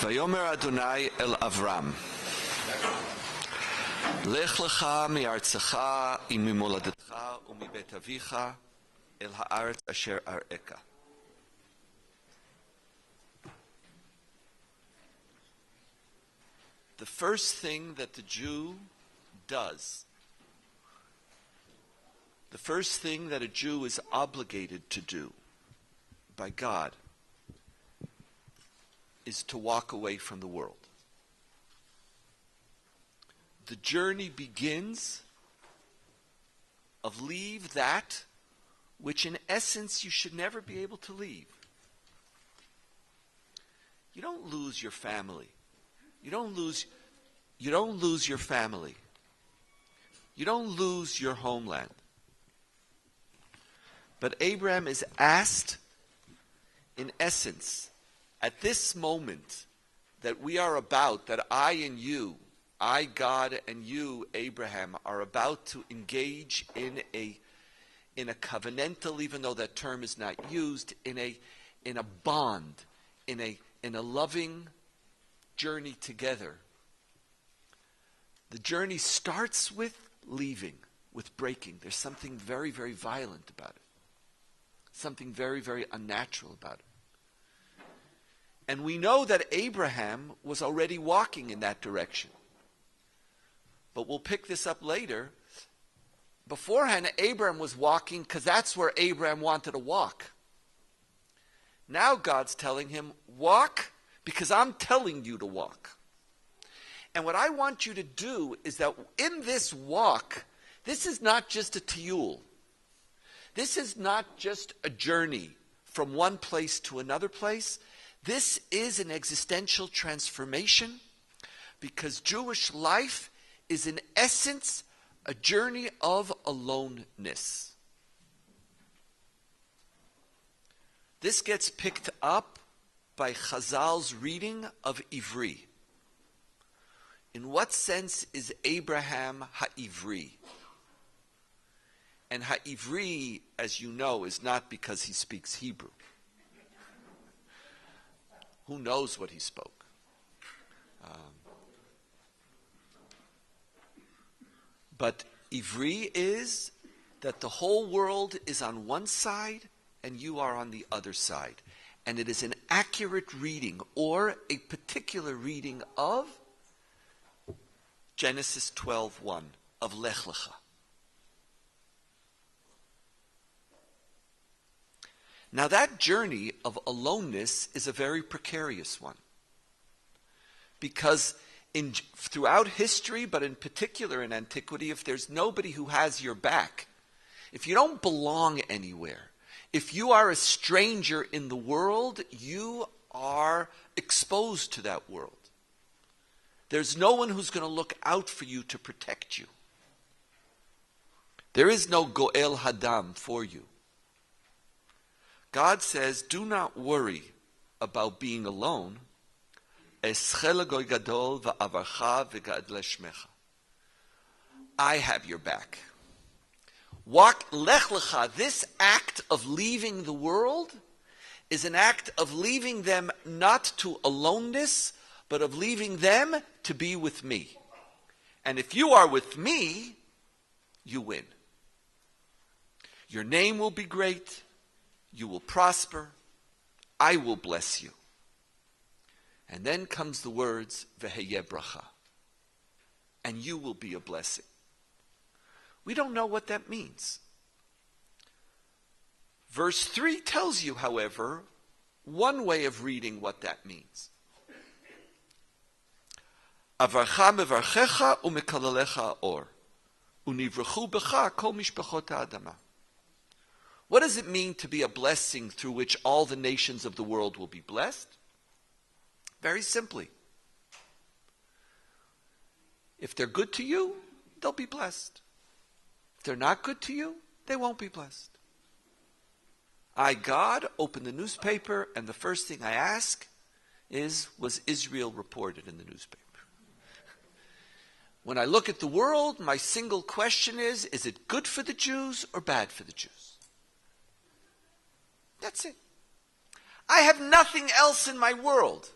Vayomer Adonai el Avram, Lech lecha mi'artzecha u'mimoladetcha u'mibet avicha el ha'aretz asher ar'eka. The first thing that the Jew does, the first thing that a Jew is obligated to do by God, is to walk away from the world. The journey begins of leave that which in essence you should never be able to leave. You don't lose your family. You don't lose your family. You don't lose your homeland. But Abraham is asked, in essence, at this moment that we are about, that I and you, I, God, and you, Abraham, are about to engage in a covenantal, even though that term is not used, in a bond, in a loving journey together. The journey starts with leaving, with breaking. There's something very, very violent about it. Something very, very unnatural about it. And we know that Abraham was already walking in that direction. But we'll pick this up later. Beforehand, Abraham was walking because that's where Abraham wanted to walk. Now God's telling him, walk because I'm telling you to walk. And what I want you to do is that in this walk, this is not just a tiyul. This is not just a journey from one place to another place. This is an existential transformation because Jewish life is in essence a journey of aloneness. This gets picked up by Chazal's reading of Ivri. In what sense is Abraham ha'ivri? And ha'ivri, as you know, is not because he speaks Hebrew. Who knows what he spoke? But Ivri is that the whole world is on one side and you are on the other side. And it is an accurate reading or a particular reading of Genesis 12:1 of Lech Lecha. Now that journey of aloneness is a very precarious one. Because throughout history, but in particular in antiquity, if there's nobody who has your back, if you don't belong anywhere, if you are a stranger in the world, you are exposed to that world. There's no one who's going to look out for you to protect you. There is no Goel Hadam for you. God says, do not worry about being alone. I have your back. Walk Lech Lecha, this act of leaving the world is an act of leaving them not to aloneness, but of leaving them to be with me. And if you are with me, you win. Your name will be great. You will prosper. I will bless you. And then comes the words, V'heyeh bracha. And you will be a blessing. We don't know what that means. Verse 3 tells you, however, one way of reading what that means. Avarcha mevarchecha umekalalecha or. Univrechu becha kol mishpachot ha'adama. What does it mean to be a blessing through which all the nations of the world will be blessed? Very simply. If they're good to you, they'll be blessed. If they're not good to you, they won't be blessed. I, God, open the newspaper, and the first thing I ask is, was Israel reported in the newspaper? When I look at the world, my single question is it good for the Jews or bad for the Jews? That's it. I have nothing else in my world.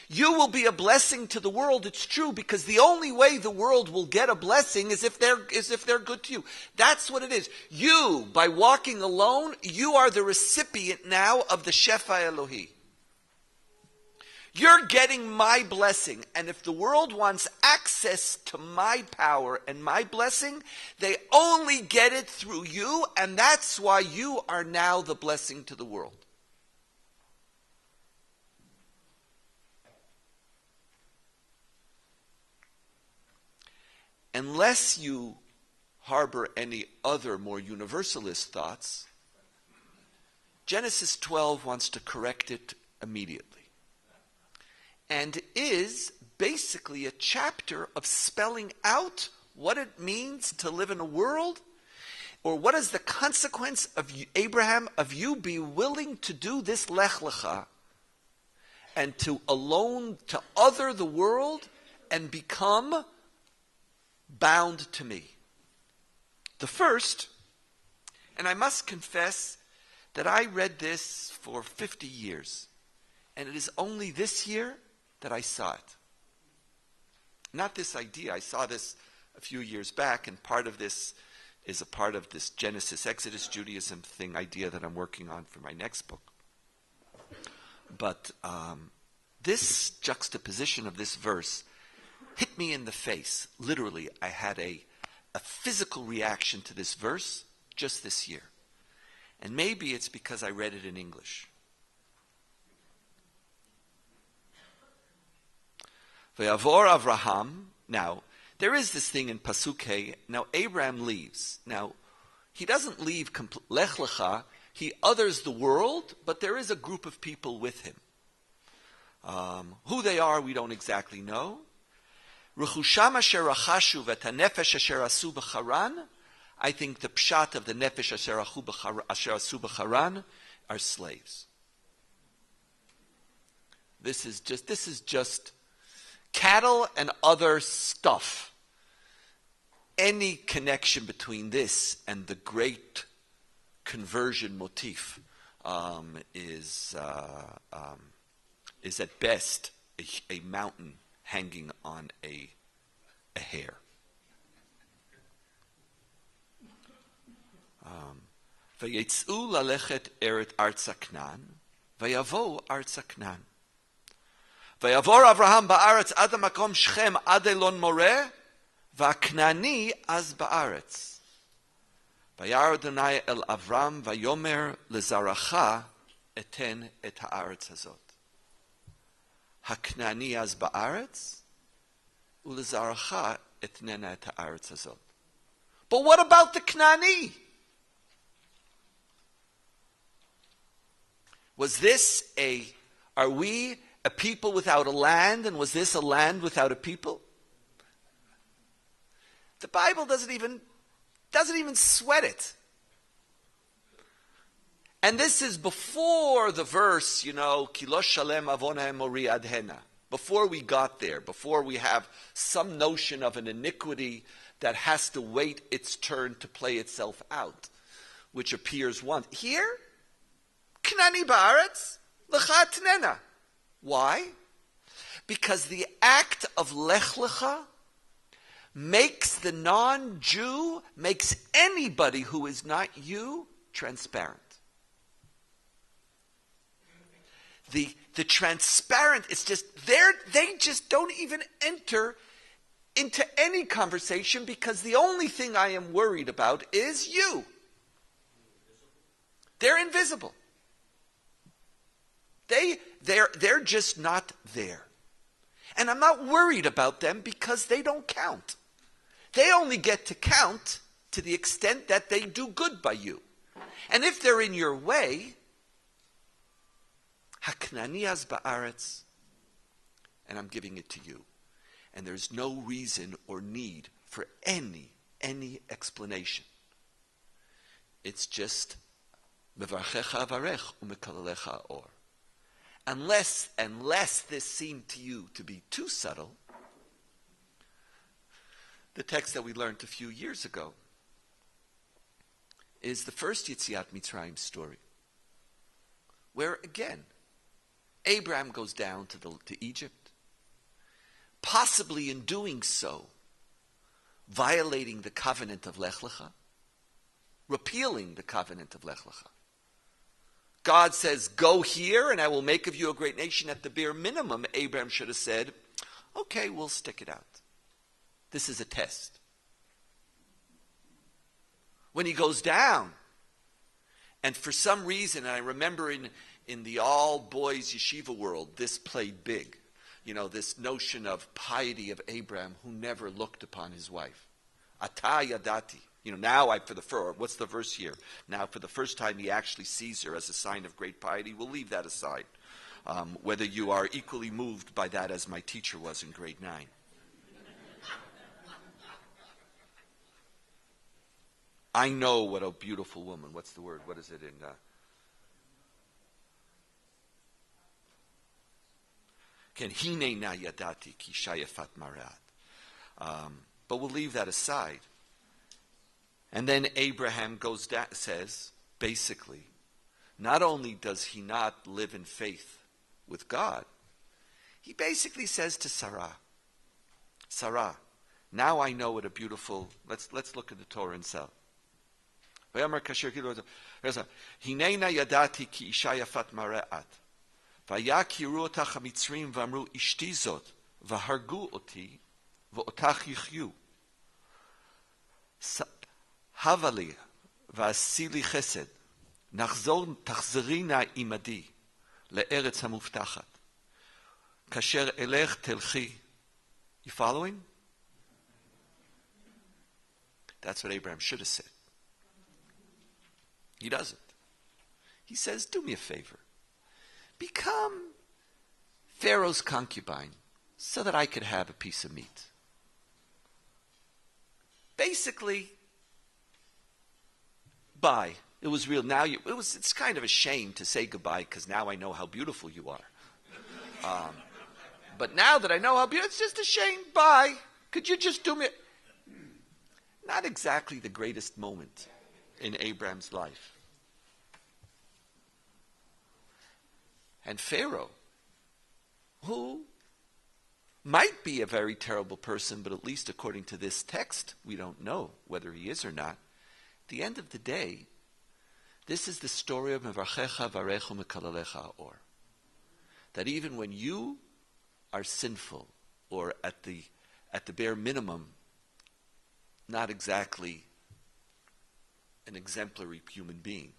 You will be a blessing to the world. It's true, because the only way the world will get a blessing is if they're good to you. That's what it is. You, by walking alone, you are the recipient now of the Shefa Elohi. You're getting my blessing. And if the world wants access to my power and my blessing, they only get it through you, and that's why you are now the blessing to the world. Unless you harbor any other more universalist thoughts, Genesis 12 wants to correct it immediately. And is basically a chapter of spelling out what it means to live in a world, or what is the consequence of Abraham, of you be willing to do this lech lecha, and to other the world and become bound to me. The first, and I must confess that I read this for 50 years, and it is only this year that I saw it. Not this idea. I saw this a few years back, and part of this is a part of this Genesis, Exodus, Judaism idea that I'm working on for my next book. But this juxtaposition of this verse hit me in the face. Literally, I had a physical reaction to this verse just this year. And maybe it's because I read it in English. Vayavor Avraham. Now, there is this thing in Pasuk Hey. Now, Abraham leaves. Now, he doesn't leave Lech Lecha. He others the world, but there is a group of people with him. Who they are, we don't exactly know. Rechusham asher rachashu v'tanefesh asher asu b'charan. I think the pshat of the nefesh asher asu b'charan are slaves. This is just cattle and other stuff. Any connection between this and the great conversion motif is at best a mountain hanging on a hair. Vayetzu lalechet eret arza Knan, vayavo arza Knan. Vayavor Avraham ba'aretz ad hamakom Shechem ad Elon Moreh, va'Knani az ba'aretz. Vayar Adonai el Avram vayomer lezaracha eten et haaretz hazot. Haknani az ba'aretz, ulezaracha etnena et haaretz hazot. But what about the Knani? Are we a people without a land, and was this a land without a people? The Bible doesn't even sweat it. And this is before the verse, Kilosh Shalem Avonahem Mori Adhena. Before we got there, before we have some notion of an iniquity that has to wait its turn to play itself out, which appears once. Here, Knani Ba'aretz, Lecha Tnena. Why? Because the act of Lech Lecha makes the non-Jew, makes anybody who is not you, transparent. The transparent, it's just, they just don't even enter into any conversation, because the only thing I am worried about is you. They're invisible. They're just not there. And I'm not worried about them because they don't count. They only get to count to the extent that they do good by you. And if they're in your way, Haknani az ba'aretz, and I'm giving it to you. And there's no reason or need for any explanation. It's just mevarchecha avarech umekalalecha or. Unless this seemed to you to be too subtle, the text that we learned a few years ago is the first Yetziat Mitzrayim story, where again, Abraham goes down to Egypt, possibly in doing so, violating the covenant of Lech Lecha, repealing the covenant of Lech Lecha. God says, go here and I will make of you a great nation. At the bare minimum, Abraham should have said, okay, we'll stick it out. This is a test. When he goes down, and for some reason, I remember in the all-boys yeshiva world, this played big. You know, this notion of piety of Abraham who never looked upon his wife. Ata yadati. You know, now what's the verse here? Now for the first time he actually sees her as a sign of great piety. We'll leave that aside. Whether you are equally moved by that as my teacher was in grade 9. I know what a beautiful woman. What's the word? What is it in? Ken hine na yadati ki shayafat marat. But we'll leave that aside. And then Abraham goes down, says, basically, not only does he not live in faith with God, he basically says to Sarah, now I know what a beautiful. Let's look at the Torah itself. Hinena yadati ki isha yafat mara'at. Vayakiru otach hamitzrim v'amru ishti zot v'hargu oti v'otach yichyu. Havali v'asili chesed nachzor tachzerina imadi le'eretz hamuftachat kasher elech telchi. You following? That's what Abraham should have said. He doesn't. He says, do me a favor. Become Pharaoh's concubine so that I could have a piece of meat. Basically, bye. It was real. Now it's kind of a shame to say goodbye because now I know how beautiful you are. But now that I know how beautiful, it's just a shame. Bye. Could you just do me? Not exactly the greatest moment in Abraham's life. And Pharaoh, who might be a very terrible person, but at least according to this text, we don't know whether he is or not. At the end of the day, this is the story of Mevarchecha Varechu Mekalalecha Or. That even when you are sinful, or at the bare minimum, not exactly an exemplary human being,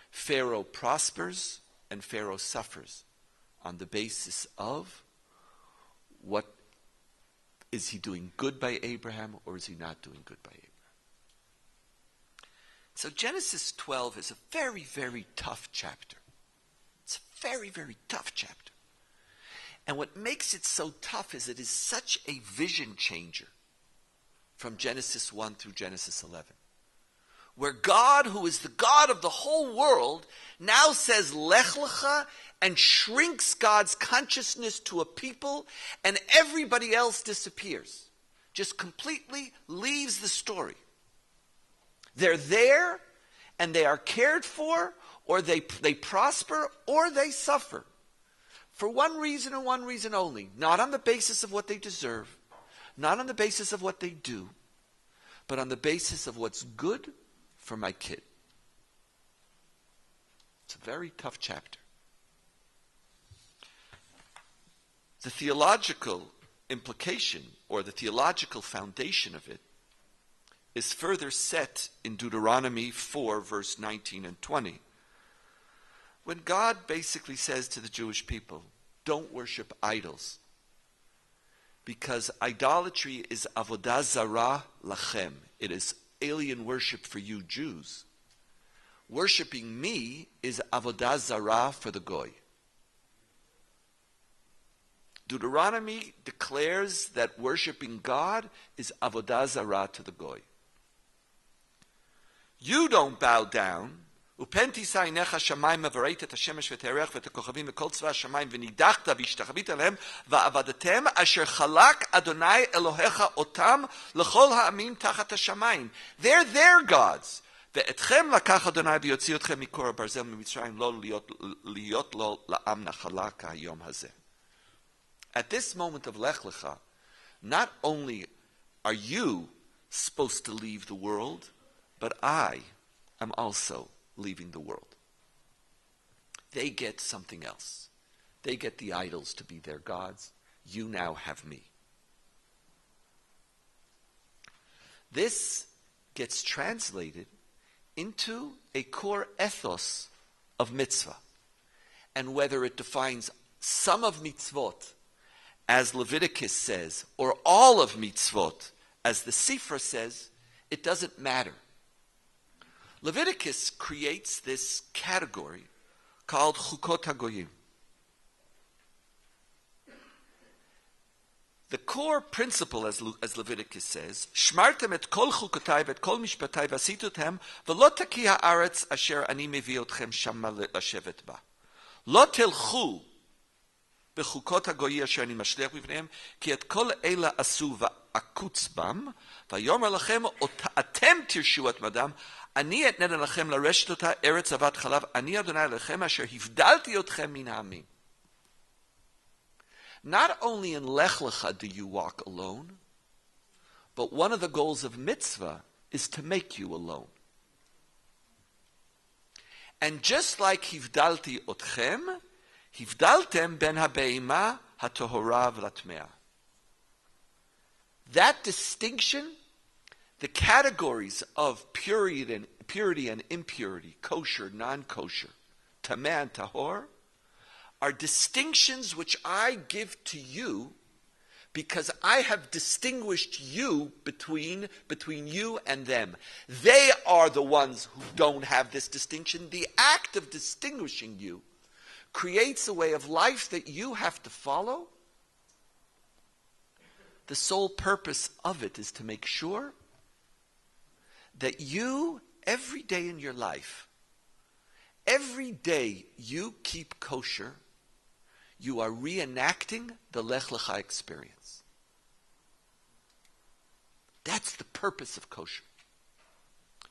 Pharaoh prospers and Pharaoh suffers on the basis of what is he doing good by Abraham or is he not doing good by Abraham? So Genesis 12 is a very, very tough chapter. It's a very, very tough chapter. And what makes it so tough is it is such a vision changer from Genesis 1 through Genesis 11. Where God, who is the God of the whole world, now says Lech Lecha and shrinks God's consciousness to a people and everybody else disappears. Just completely leaves the story. They're there and they are cared for, or they prosper or they suffer. For one reason and one reason only. Not on the basis of what they deserve, not on the basis of what they do, but on the basis of what's good for my kid. It's a very tough chapter. The theological implication, or the theological foundation of it, is further set in Deuteronomy 4, verse 19 and 20. When God basically says to the Jewish people, don't worship idols, because idolatry is avodah zarah lachem. It is alien worship for you Jews. Worshipping me is avodah zarah for the goy. Deuteronomy declares that worshipping God is avodah zarah to the goy. You don't bow down. Upentisa inecha shamayim v'reit et hashemesh v'terech v'et hakochavim v'kol tzva shamayim v'nidachta v'ishtachavit alehem va'avadatem asher chalak Adonai Elohecha otam l'chol ha'amim tachat hashamayim. They're their gods. ואתכם לקח אדוני ויוציא אתכם מקור הברזל ממצרים לא להיות לו לעם נחלה כהיום הזה. At this moment of Lech Lecha, not only are you supposed to leave the world, but I am also leaving the world. They get something else. They get the idols to be their gods. You now have me. This gets translated into a core ethos of mitzvah. And whether it defines some of mitzvot, as Leviticus says, or all of mitzvot, as the Sifra says, it doesn't matter. Leviticus creates this category called Chukot HaGoyim. The core principle, as Leviticus says, Shmartem et kol chukotai et kol mishpatai vasitutem v'lo taki haaretz asher ani mevi otchem shama lashevet ba. Lo telchu b'chukot hagoyi asher ani mashliach b'vneim ki et kol eila asu v'akutz bam v'yomer lachem atem tirshu et madam ani et neden lachem lareshet ota eretz avat chalav ani Adonai lachem asher hivdalti otchem min ha'amim. Not only in Lech Lecha do you walk alone, but one of the goals of mitzvah is to make you alone. And just like Hivdalti Otchem, Hivdaltem ben habeima hatohora v'latmea. That distinction, the categories of purity and impurity, kosher, non-kosher, tameh and tahor, are distinctions which I give to you because I have distinguished you between you and them. They are the ones who don't have this distinction. The act of distinguishing you creates a way of life that you have to follow. The sole purpose of it is to make sure that you, every day in your life, every day you keep kosher, you are reenacting the Lech Lecha experience. That's the purpose of kosher.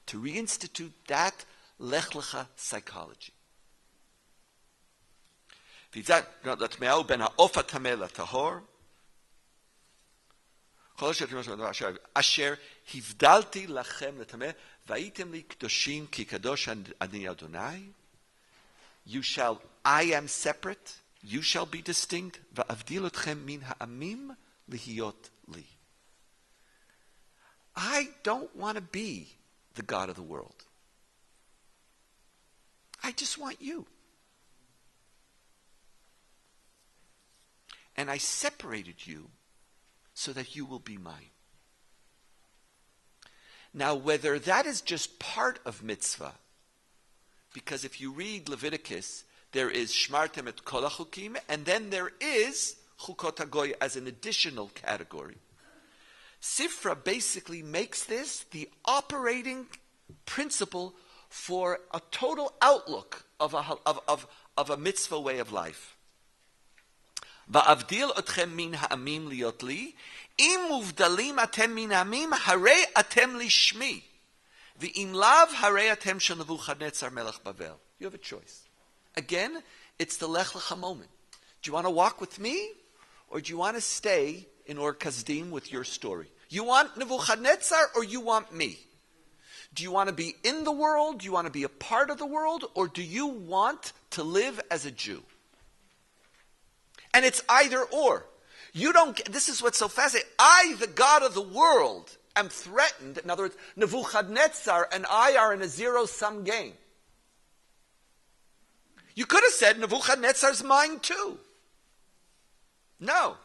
To reinstitute that Lech Lecha psychology. Asher hivdalti lachem letameh v'aitem li kdoshim ki kadosh ani Adonai. You shall, I am separate. You shall be distinct. Va'avdil otchem min ha'amim lihiyot li. I don't want to be the God of the world. I just want you. And I separated you so that you will be mine. Now, whether that is just part of mitzvah, because if you read Leviticus, there is Shmartem et kol hachukim, and then there is Chukot HaGoy as an additional category. Sifra basically makes this the operating principle for a total outlook of a mitzvah way of life. Va'avdil otchem min ha'amim liot li, im uvdalim atem min ha'amim, harei atem li shmi, v'im lav harei atem shel Nebuchadnezzar melech Bavel. You have a choice. Again, it's the Lech Lecha moment. Do you want to walk with me, or do you want to stay in Or Kasdim with your story? You want Nebuchadnezzar, or you want me? Do you want to be in the world? Do you want to be a part of the world? Or do you want to live as a Jew? And it's either or. You don't. This is what's so fascinating. I, the God of the world, am threatened. In other words, Nebuchadnezzar and I are in a zero-sum game. You could have said Nebuchadnezzar's mine too. No.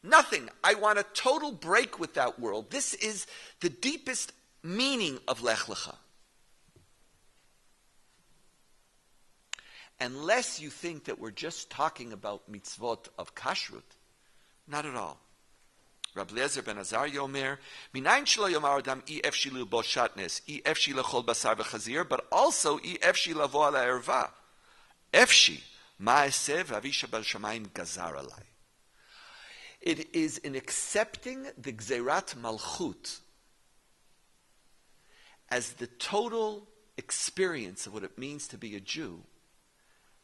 Nothing. I want a total break with that world. This is the deepest meaning of Lech Lecha. Unless you think that we're just talking about mitzvot of kashrut, not at all. Rabbi Eliezer ben Azariah Omer, Minayin shelo yomar adam ef shilu bo shatnes, ef shila chol basar v'chazir, but also ef shila vo ala erva. Efshi, ma'aseh v'avisha bal shamayim gazar alai. It is in accepting the Gzerat Malchut as the total experience of what it means to be a Jew,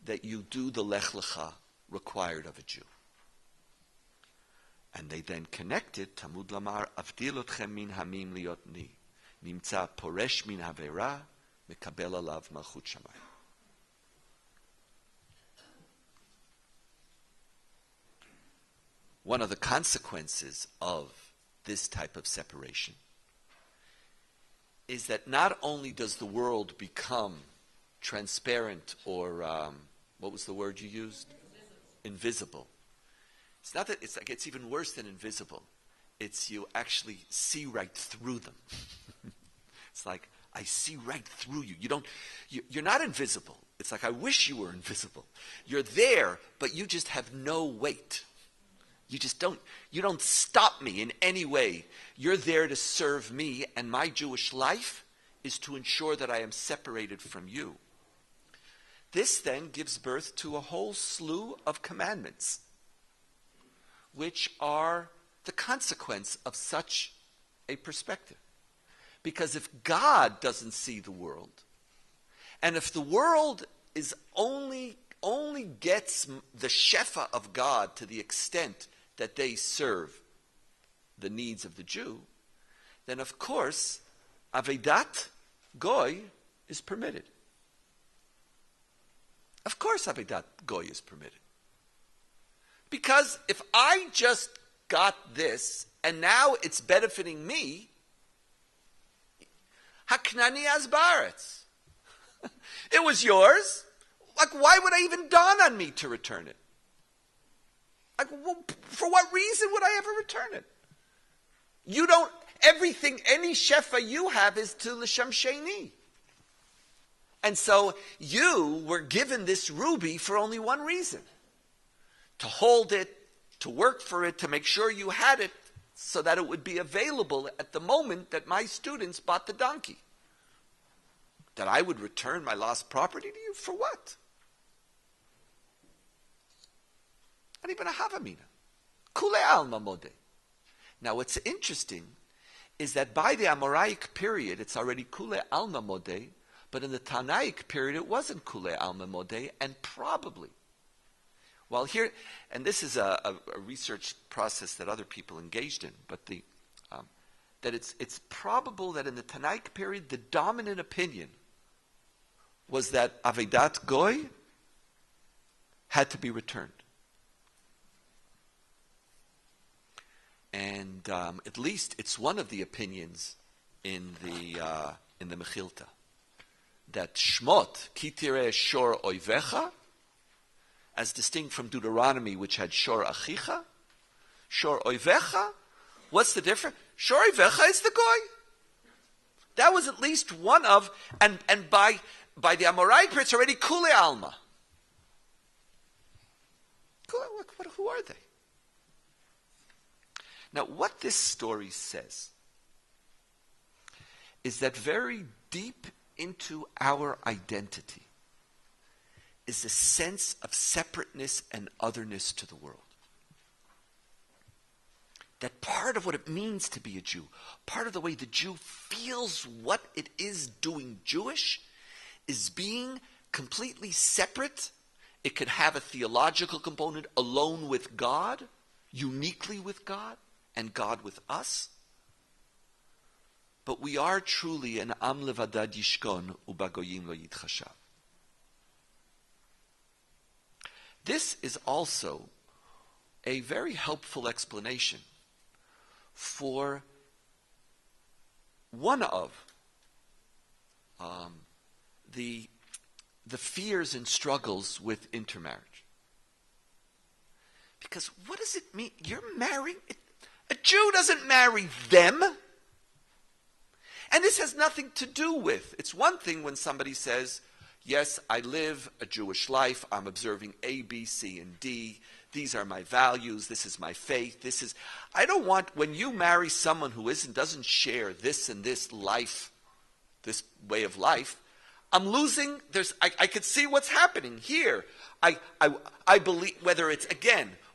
that you do the Lech Lecha required of a Jew. And they then connected, Talmud Lamar, Avdil otchem min hamim liot ni, nimtza poresh min havera, mekabel alav malchut shamayim. One of the consequences of this type of separation is that not only does the world become transparent or, what was the word you used? Invisible. It's not that, it's like it's even worse than invisible. It's you actually see right through them. It's like, I see right through you. You're not invisible. It's like, I wish you were invisible. You're there, but you just have no weight. You don't stop me in any way. You're there to serve me, and my Jewish life is to ensure that I am separated from you. This then gives birth to a whole slew of commandments, which are the consequence of such a perspective. Because if God doesn't see the world, and if the world is only gets the shefa of God to the extent that they serve the needs of the Jew, then of course, Avedat Goy is permitted. Of course Avedat Goy is permitted. Because if I just got this, and now it's benefiting me, Haknani Azbaretz. It was yours. Like, why would I even dawn on me to return it? Like, for what reason would I ever return it? You don't, everything, any shefa you have is to l'shem sheni. And so you were given this ruby for only one reason. To hold it, to work for it, to make sure you had it, so that it would be available at the moment that my students bought the donkey. That I would return my lost property to you for what? Not even a havamina. Kule alma mode. Now what's interesting is that by the Amoraic period it's already kule alma mode, but in the Tanaic period it wasn't kule alma mode, and probably, well here, and this is a research process that other people engaged in, but that it's probable that in the Tanaic period the dominant opinion was that Avedat Goy had to be returned. And at least it's one of the opinions in the Mechilta, that Shmot Kitire Shor Oivecha, as distinct from Deuteronomy, which had Shor Achicha, Shor Oivecha. What's the difference? Shor Oivecha is the Goy. That was at least one of, and by the Amoraic period, it's already Kule Alma. Who are they? Now, what this story says is that very deep into our identity is a sense of separateness and otherness to the world. That part of what it means to be a Jew, part of the way the Jew feels what it is doing Jewish, is being completely separate. It could have a theological component, alone with God, uniquely with God, and God with us. But we are truly an am levadad yishkon ubagoyim lo yitchashav. This is also a very helpful explanation for one of the fears and struggles with intermarriage. Because what does it mean? You're marrying... A Jew doesn't marry them. And this has nothing to do with, it's one thing when somebody says, yes, I live a Jewish life, I'm observing A, B, C, and D, these are my values, this is my faith, I don't want, when you marry someone who doesn't share this and this life, this way of life, I'm losing, I could see what's happening here. I believe, whether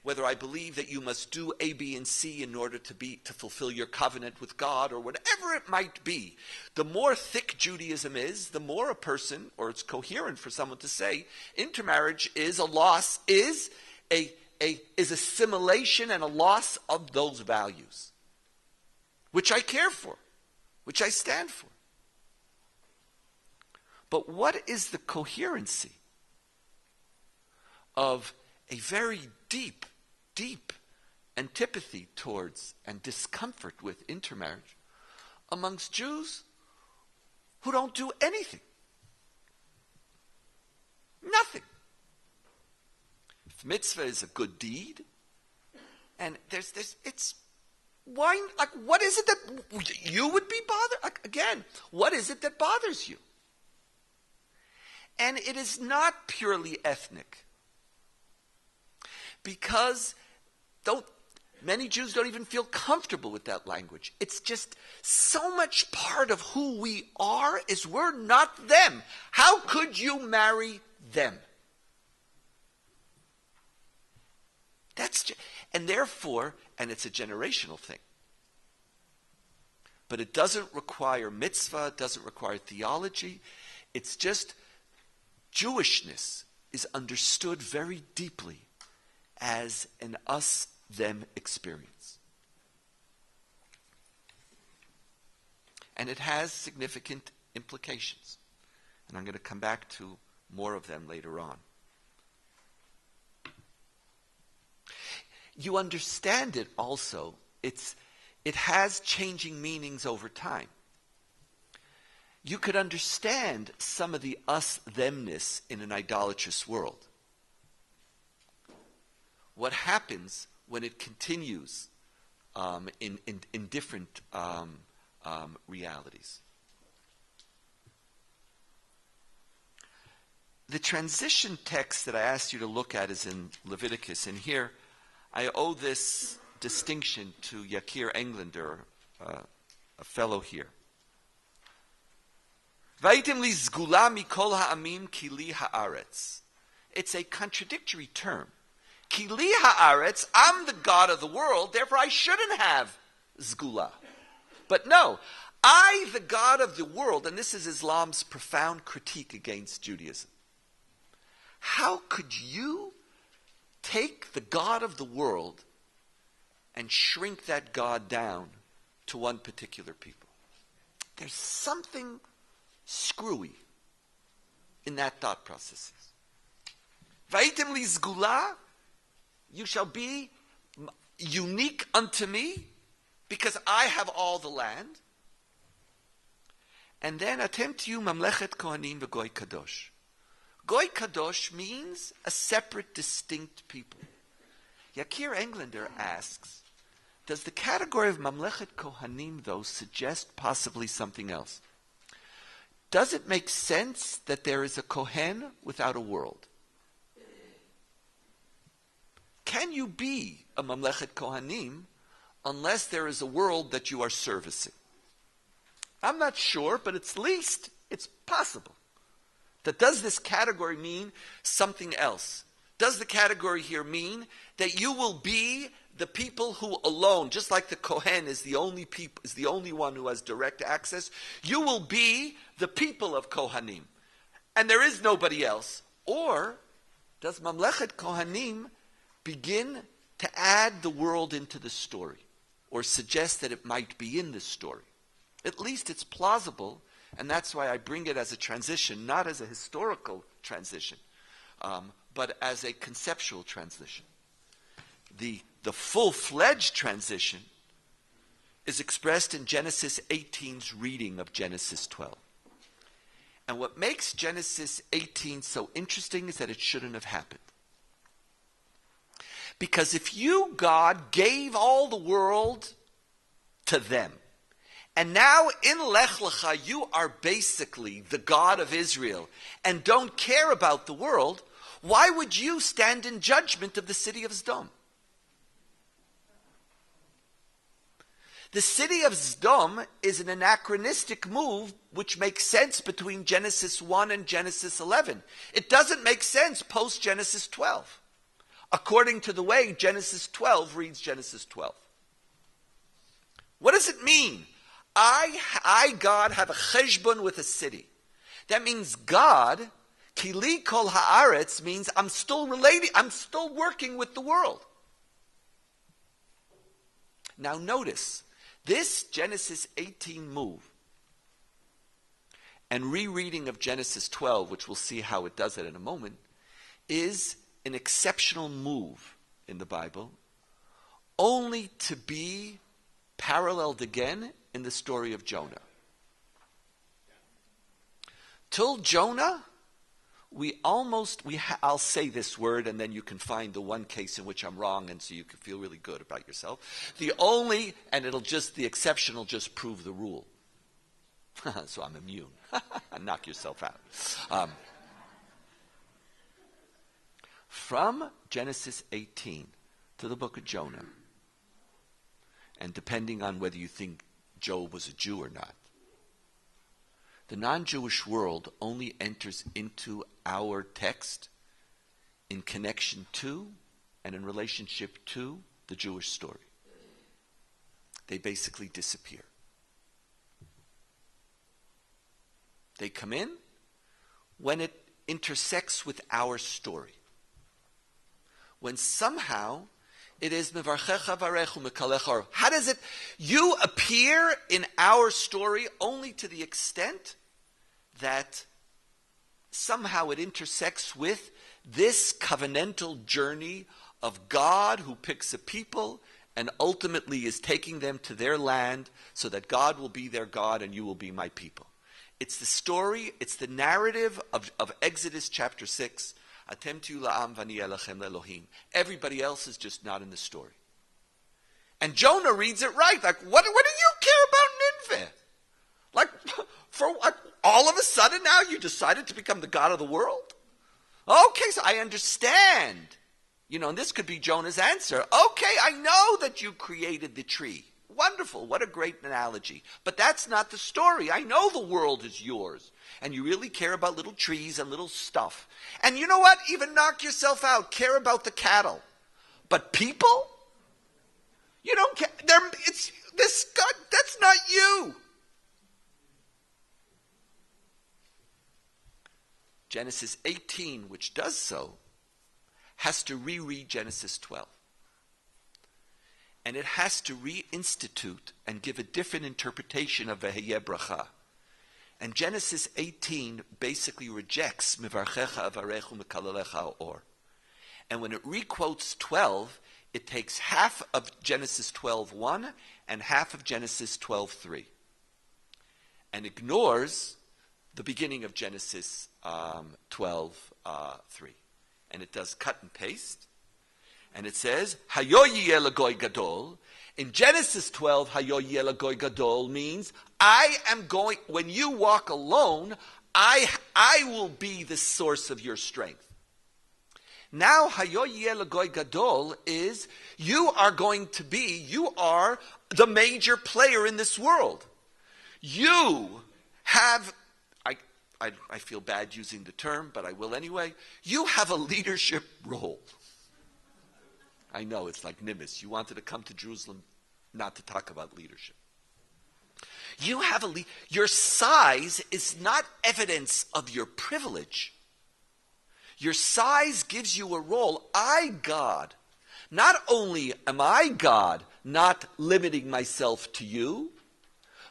whether I believe that you must do A, B, and C in order to fulfill your covenant with God, or whatever it might be, the more thick Judaism is, the more a person, or it's coherent for someone to say, intermarriage is a loss, is assimilation and a loss of those values, which I care for, which I stand for. But what is the coherency of a very deep antipathy towards and discomfort with intermarriage amongst Jews who don't do anything? Nothing. If mitzvah is a good deed, and it's why, like, what is it that you would be bothered? Like, again, what is it that bothers you? And it is not purely ethnic. Because many Jews don't even feel comfortable with that language. It's just so much part of who we are is we're not them. How could you marry them? And therefore, and it's a generational thing. But it doesn't require mitzvah, it doesn't require theology. It's just Jewishness is understood very deeply as an us-them experience. And it has significant implications. And I'm going to come back to more of them later on. You understand it also. It has changing meanings over time. You could understand some of the us-themness in an idolatrous world. What happens when it continues in different realities? The transition text that I asked you to look at is in Leviticus, and here I owe this distinction to Yakir Englander, a fellow here. Vaitim li zgula mikol ha'amim ki li ha'aretz. It's a contradictory term. Ki li ha'aretz, I'm the God of the world, therefore I shouldn't have zgula. But no, I, the God of the world, and this is Islam's profound critique against Judaism. How could you take the God of the world and shrink that God down to one particular people? There's something screwy in that thought process. Vaitim li zgula, you shall be unique unto me because I have all the land. And then atem tiyu mamlechet kohanim v'goy kadosh. Goy kadosh means a separate, distinct people. Yakir Englander asks, does the category of mamlechet kohanim, though, suggest possibly something else? Does it make sense that there is a kohen without a world? Can you be a mamlechet kohanim unless there is a world that you are servicing? I'm not sure, but at least it's possible. That does this category mean something else? Does the category here mean that you will be the people who alone, just like the Kohen is the only one who has direct access, you will be the people of Kohanim, and there is nobody else? Or does Mamlechet Kohanim begin to add the world into the story, or suggest that it might be in this story? At least it's plausible, and that's why I bring it as a transition, not as a historical transition, but as a conceptual transition. The full-fledged transition is expressed in Genesis 18's reading of Genesis 12. And what makes Genesis 18 so interesting is that it shouldn't have happened. Because if you, God, gave all the world to them, and now in Lech Lecha you are basically the God of Israel and don't care about the world, why would you stand in judgment of the city of Sodom? The city of Sodom is an anachronistic move which makes sense between Genesis 1 and Genesis 11. It doesn't make sense post-Genesis 12. according to the way Genesis 12 reads Genesis 12. What does it mean? I, God, have a cheshbon with a city. That means God, kili kol haaretz, means I'm still related, I'm still working with the world. Now notice, this Genesis 18 move and rereading of Genesis 12, which we'll see how it does it in a moment, is an exceptional move in the Bible, only to be paralleled again in the story of Jonah. Till Jonah, I'll say this word and then you can find the one case in which I'm wrong and so you can feel really good about yourself. The exception will just prove the rule. So I'm immune. Knock yourself out. From Genesis 18 to the book of Jonah, and depending on whether you think Job was a Jew or not, the non-Jewish world only enters into our text in connection to and in relationship to the Jewish story. They basically disappear. They come in when it intersects with our story. When somehow it is mevarchecha varechu mekalecha. How does it? You appear in our story only to the extent that somehow it intersects with this covenantal journey of God who picks a people and ultimately is taking them to their land so that God will be their God and you will be my people. It's the story, it's the narrative of Exodus chapter 6. Atem tiyu la'am v'ani elochem le'Elohim. Everybody else is just not in the story. And Jonah reads it right. Like, what do you care about Nineveh? Like, all of a sudden now you decided to become the God of the world? Okay, so I understand. And this could be Jonah's answer. Okay, I know that you created the tree. Wonderful, what a great analogy. But that's not the story. I know the world is yours. And you really care about little trees and little stuff. And you know what? Even knock yourself out. Care about the cattle. But people? You don't care. That's not you. Genesis 18, which does so, has to reread Genesis 12. And it has to reinstitute and give a different interpretation of Veheyeh Bracha. And Genesis 18 basically rejects Mivarchecha avarechu mekalalecha or. And when it requotes 12, it takes half of Genesis 12:1 and half of Genesis 12:3, and ignores the beginning of Genesis 12:3. And it does cut and paste. And it says, Hayo yiyeh l'goy gadol. In Genesis 12, Hayo yiyeh l'goy gadol means, I am going, when you walk alone, I will be the source of your strength. Now, Hayo yiyeh l'goy gadol is, you are the major player in this world. You have, I feel bad using the term, but I will anyway. You have a leadership role. I know, it's like Nimitz. You wanted to come to Jerusalem not to talk about leadership. You have your size is not evidence of your privilege. Your size gives you a role. I, God, not only am I God, not limiting myself to you,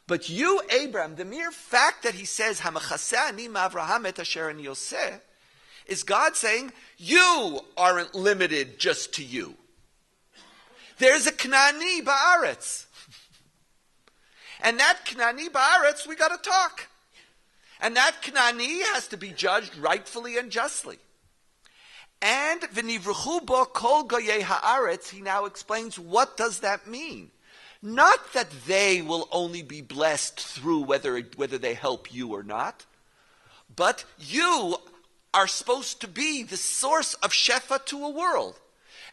but you, Abraham, the mere fact that he says, Hamachaseh ani ma'Avraham et asher ani yoseh, is God saying, you aren't limited just to you. There's a Knani ba'aretz. And that Knani ba'aretz, we got to talk. And that Knani has to be judged rightfully and justly. And v'nivruchu bo kol goyei ha'aretz, he now explains, what does that mean? Not that they will only be blessed through whether they help you or not, but you are supposed to be the source of Shefa to a world.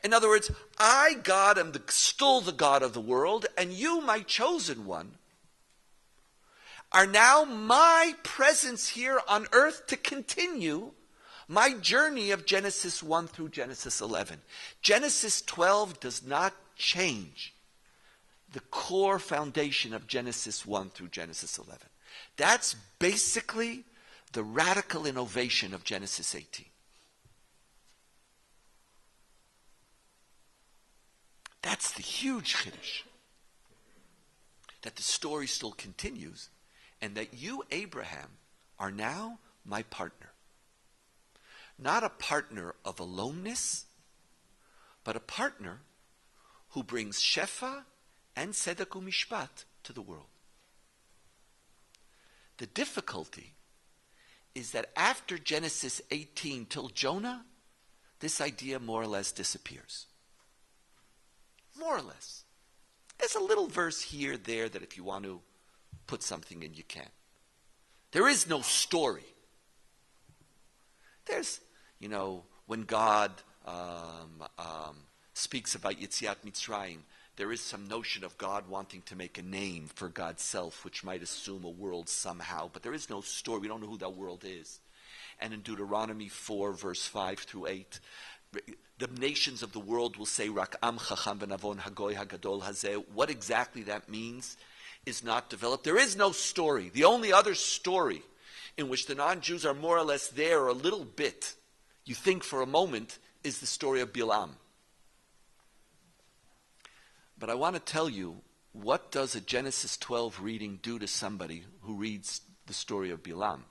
In other words, I, God, am still the God of the world, and you, my chosen one, are now my presence here on earth to continue My journey of Genesis 1 through Genesis 11. Genesis 12 does not change the core foundation of Genesis 1 through Genesis 11. That's basically the radical innovation of Genesis 18. That's the huge chiddush. That the story still continues, and that you, Abraham, are now my partner. Not a partner of aloneness, but a partner who brings shefa and tzedek u'mishpat to the world. The difficulty is that after Genesis 18 till Jonah, this idea more or less disappears. More or less. There's a little verse here, there, that if you want to put something in, you can. There is no story. There's, when God speaks about Yetziat Mitzrayim, there is some notion of God wanting to make a name for God's self, which might assume a world somehow, but there is no story. We don't know who that world is. And in Deuteronomy 4, verse 5 through 8, the nations of the world will say, Rak am chacham v'navon hagoy hagadol hazeh. What exactly that means is not developed. There is no story. The only other story in which the non-Jews are more or less there a little bit, you think for a moment, is the story of Bilam. But I want to tell you, what does a Genesis 12 reading do to somebody who reads the story of Bilam?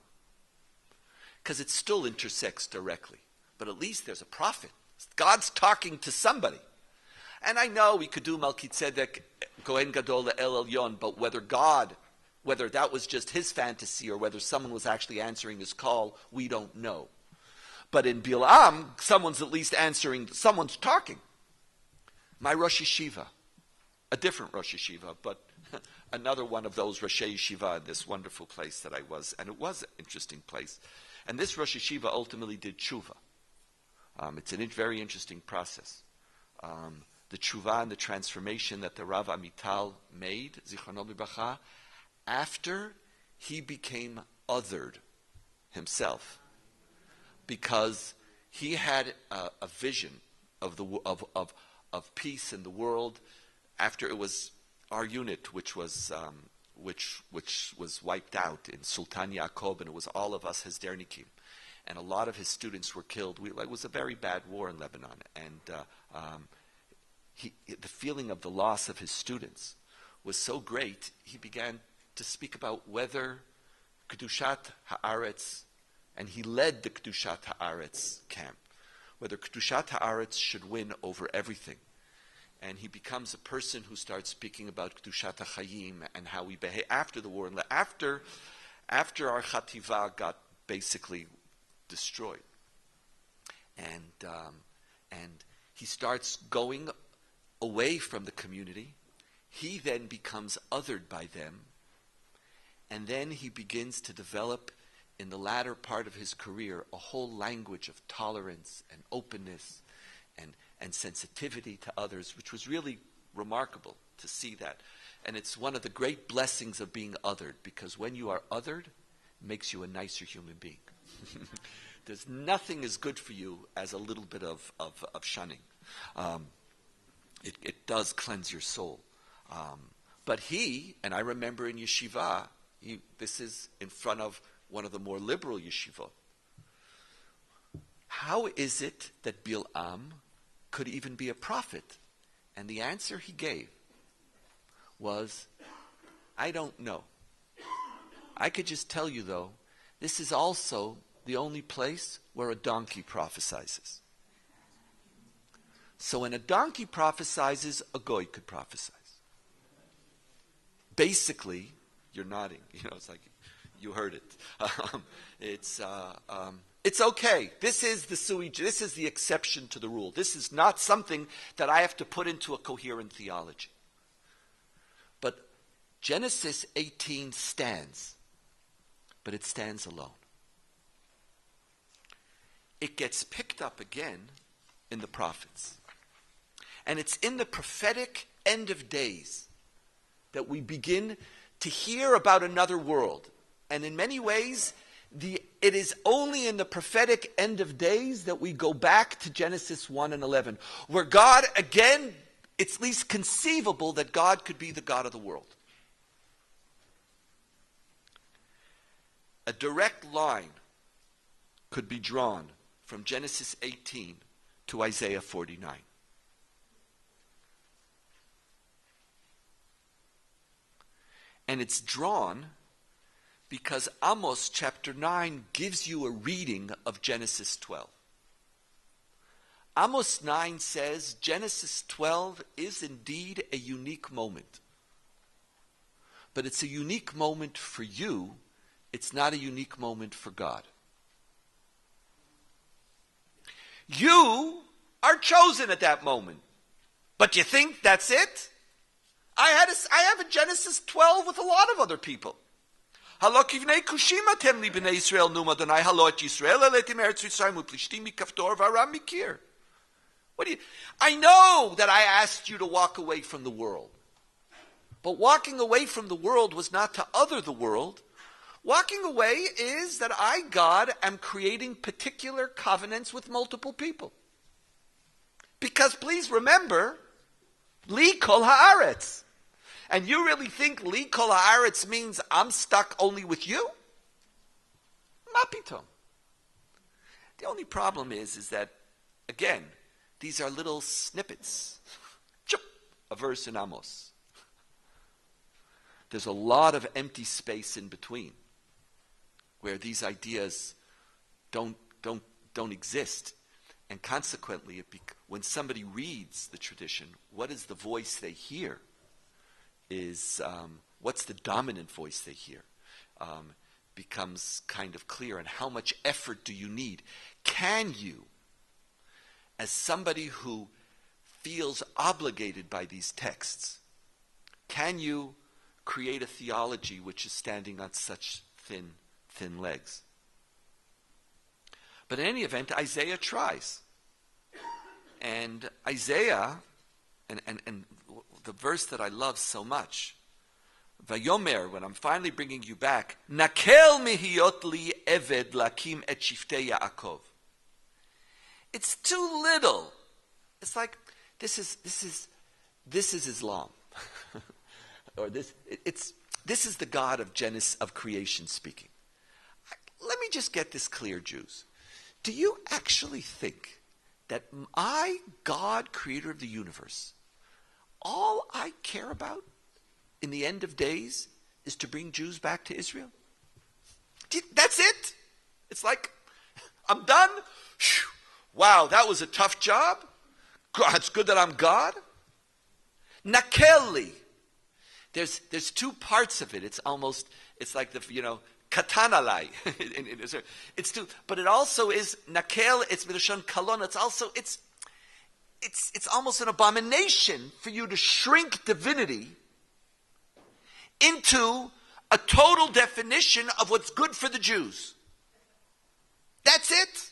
Because it still intersects directly. But at least there's a prophet. God's talking to somebody. And I know we could do Melchizedek, Kohen Gadol El Elyon, but whether that was just his fantasy or whether someone was actually answering his call, we don't know. But in Bilam, someone's at least answering, someone's talking. My Rosh Yeshiva, a different Rosh Yeshiva, but another one of those Rosh Yeshiva in this wonderful place that I was, and it was an interesting place. And this Rosh Yeshiva ultimately did tshuva. It's a very interesting process. The tshuva and the transformation that the Rav Amital made, Zichrono Libracha, after he became othered himself, because he had a vision of peace in the world after it was our unit, which was wiped out in Sultan Yaakov, and it was all of us Hezdernikim. And a lot of his students were killed. It was a very bad war in Lebanon. And the feeling of the loss of his students was so great, he began to speak about whether Kedushat Haaretz, and he led the Kedushat Haaretz camp, whether Kedushat Haaretz should win over everything. And he becomes a person who starts speaking about Kedushat HaChayim and how we behave after the war. And after our Chativa got basically destroyed. And he starts going away from the community. He then becomes othered by them. And then he begins to develop, in the latter part of his career, a whole language of tolerance and openness and sensitivity to others, which was really remarkable to see that. And it's one of the great blessings of being othered, because when you are othered, it makes you a nicer human being. There's nothing as good for you as a little bit of shunning. It does cleanse your soul. But he, and I remember in yeshiva, this is in front of one of the more liberal yeshivot. How is it that Bilam could even be a prophet? And the answer he gave was, I don't know. I could just tell you, though, this is also the only place where a donkey prophesizes. So when a donkey prophesizes, a goy could prophesize. Basically, you're nodding. It's like you heard it. It's okay. This is the exception to the rule. This is not something that I have to put into a coherent theology. But Genesis 18 stands, but it stands alone. It gets picked up again in the prophets. And it's in the prophetic end of days that we begin to hear about another world. And in many ways, It is only in the prophetic end of days that we go back to Genesis 1 and 11, where God, again, it's least conceivable that God could be the God of the world. A direct line could be drawn from Genesis 18 to Isaiah 49. And it's drawn because Amos chapter 9 gives you a reading of Genesis 12. Amos 9 says Genesis 12 is indeed a unique moment. But it's a unique moment for you. It's not a unique moment for God. You are chosen at that moment. But you think that's it? I have a Genesis 12 with a lot of other people. What do you, I know that I asked you to walk away from the world. But walking away from the world was not to other the world. Walking away is that I, God, am creating particular covenants with multiple people. Because please remember, Li Kol Haaretz. And you really think Li Kol Haaretz means I'm stuck only with you? Ma pitom. The only problem is that, again, these are little snippets. A verse in Amos. There's a lot of empty space in between where these ideas don't exist. And consequently, when somebody reads the tradition, what is the voice they hear? What's the dominant voice they hear? Becomes kind of clear. And how much effort do you need? Can you, as somebody who feels obligated by these texts, can you create a theology which is standing on such thin legs? But in any event, Isaiah tries. And Isaiah, and the verse that I love so much, Vayomer, when I'm finally bringing you back, Nakel mihiyot li eved lakim et shiftei Yaakov. It's too little. It's like this is Islam, or this is the God of Genesis, of creation speaking. Let me just get this clear, Jews. Do you actually think that I, God, creator of the universe, all I care about in the end of days is to bring Jews back to Israel? That's it? It's like, I'm done? Wow, that was a tough job. It's good that I'm God. Nakeli. There's two parts of it. It's like the, katanalai. It's two, but it also is nakel. It's midashon kalon. It's almost an abomination for you to shrink divinity into a total definition of what's good for the Jews. That's it.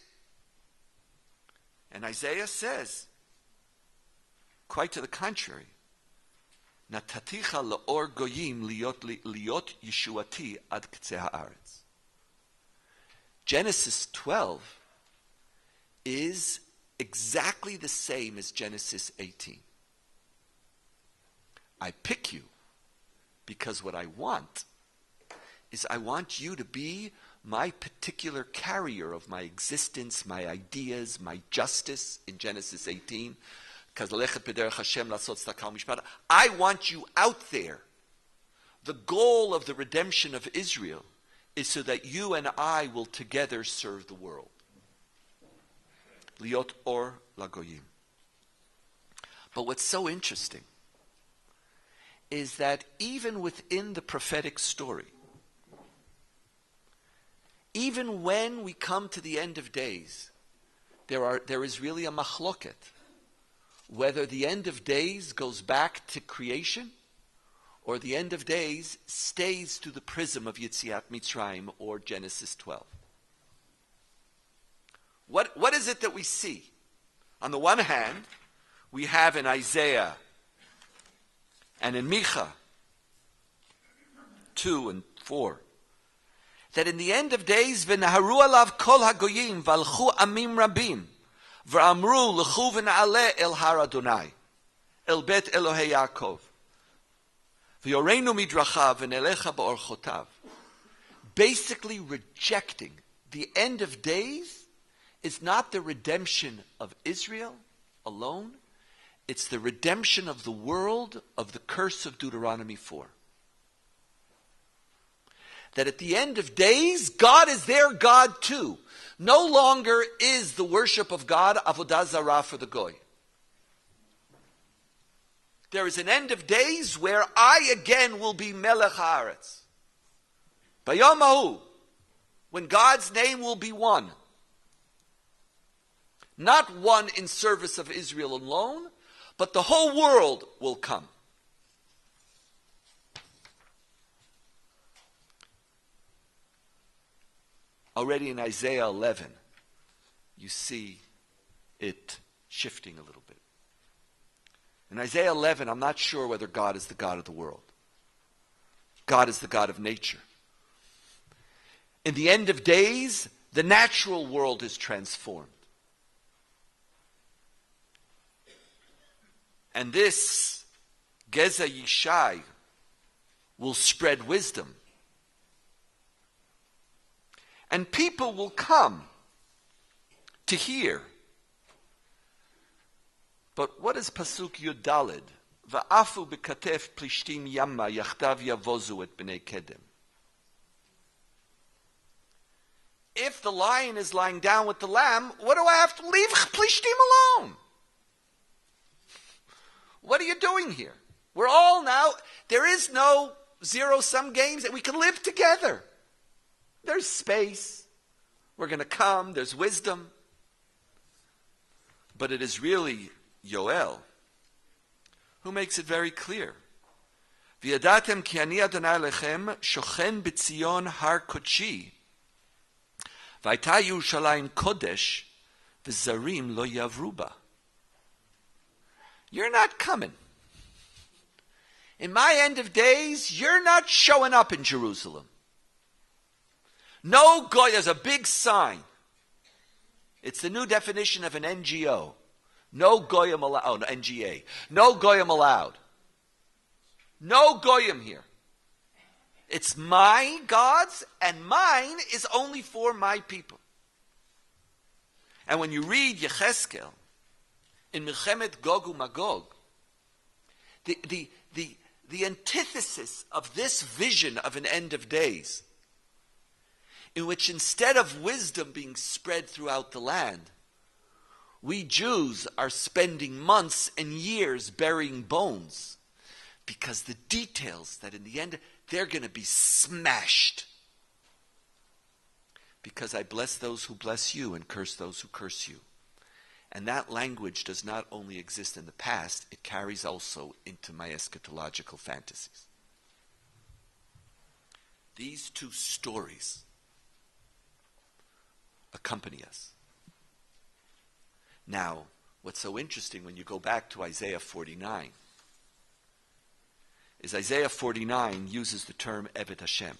And Isaiah says, quite to the contrary, Nataticha le'or goyim liot yeshuati ad k'tzeh haaretz. Genesis 12 is exactly the same as Genesis 18. I pick you because what I want is I want you to be my particular carrier of my existence, my ideas, my justice in Genesis 18. I want you out there. The goal of the redemption of Israel is so that you and I will together serve the world. Liot or lagoyim. But what's so interesting is that even within the prophetic story, even when we come to the end of days, there is really a machloket. Whether the end of days goes back to creation, or the end of days stays through the prism of Yetziat Mitzrayim or Genesis 12. What is it that we see? On the one hand, we have in Isaiah and in Micha 2 and 4 that in the end of days, v'naharu alav kol hagoyim v'alchu amim rabim v'amru l'chu v'na'aleh el har Adonai el bet Elohei Yaakov v'yoreinu midrachav v'nelecha ba'orchotav. Basically rejecting the end of days is not the redemption of Israel alone, it's the redemption of the world of the curse of Deuteronomy 4. That at the end of days, God is their God too. No longer is the worship of God avodah zarah for the goy. There is an end of days where I again will be melech haaretz. Bayom hahu, when God's name will be one. Not one in service of Israel alone, but the whole world will come. Already in Isaiah 11, you see it shifting a little bit. In Isaiah 11, I'm not sure whether God is the God of the world. God is the God of nature. In the end of days, the natural world is transformed. And this Geza Yishai will spread wisdom. And people will come to hear. But what is Pasuk Yud Daled? Va'afu b'katef plishtim yamma yachtav yavozu et b'nei kedem. If the lion is lying down with the lamb, what do I have to leave plishtim alone? What are you doing here? We're all now, there is no zero-sum games that we can live together. There's space. We're going to come. There's wisdom. But it is really Yoel who makes it very clear. V'yadatem ki ani Adonai lechem shochen b'tzion har kodshi v'ayta Yerushalayim kodesh v'zarim lo yavruba. You're not coming. In my end of days, you're not showing up in Jerusalem. No goy, there's a big sign. It's the new definition of an NGO. No goyim allowed. Oh, no, NGA. No goyim allowed. No goyim here. It's my gods, and mine is only for my people. And when you read Yecheskel in Milchemet Gog uMagog, the antithesis of this vision of an end of days, in which instead of wisdom being spread throughout the land, we Jews are spending months and years burying bones, because the details that in the end, they're going to be smashed. Because I bless those who bless you and curse those who curse you. And that language does not only exist in the past, it carries also into my eschatological fantasies. These two stories accompany us. Now, what's so interesting when you go back to Isaiah 49 is Isaiah 49 uses the term Evet Hashem.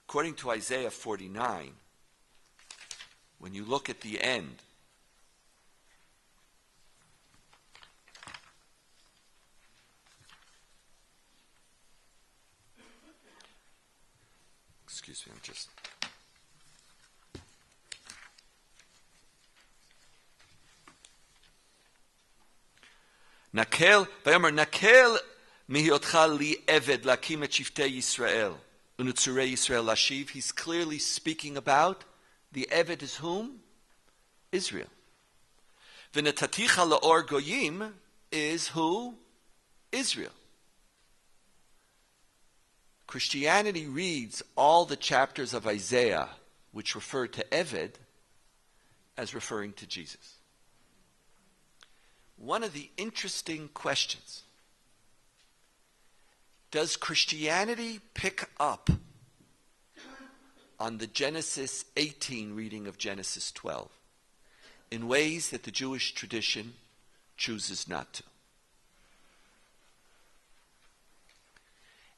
According to Isaiah 49, when you look at the end, excuse me, I'm just... Nakel, Vayomer, Nakel mihiotcha li eved lakim et shiftei Yisrael, unutzurei Yisrael lashiv. He's clearly speaking about the eved is whom? Israel. V'netaticha laor goyim is who? Israel. Christianity reads all the chapters of Isaiah which refer to eved as referring to Jesus. One of the interesting questions, does Christianity pick up on the Genesis 18 reading of Genesis 12 in ways that the Jewish tradition chooses not to?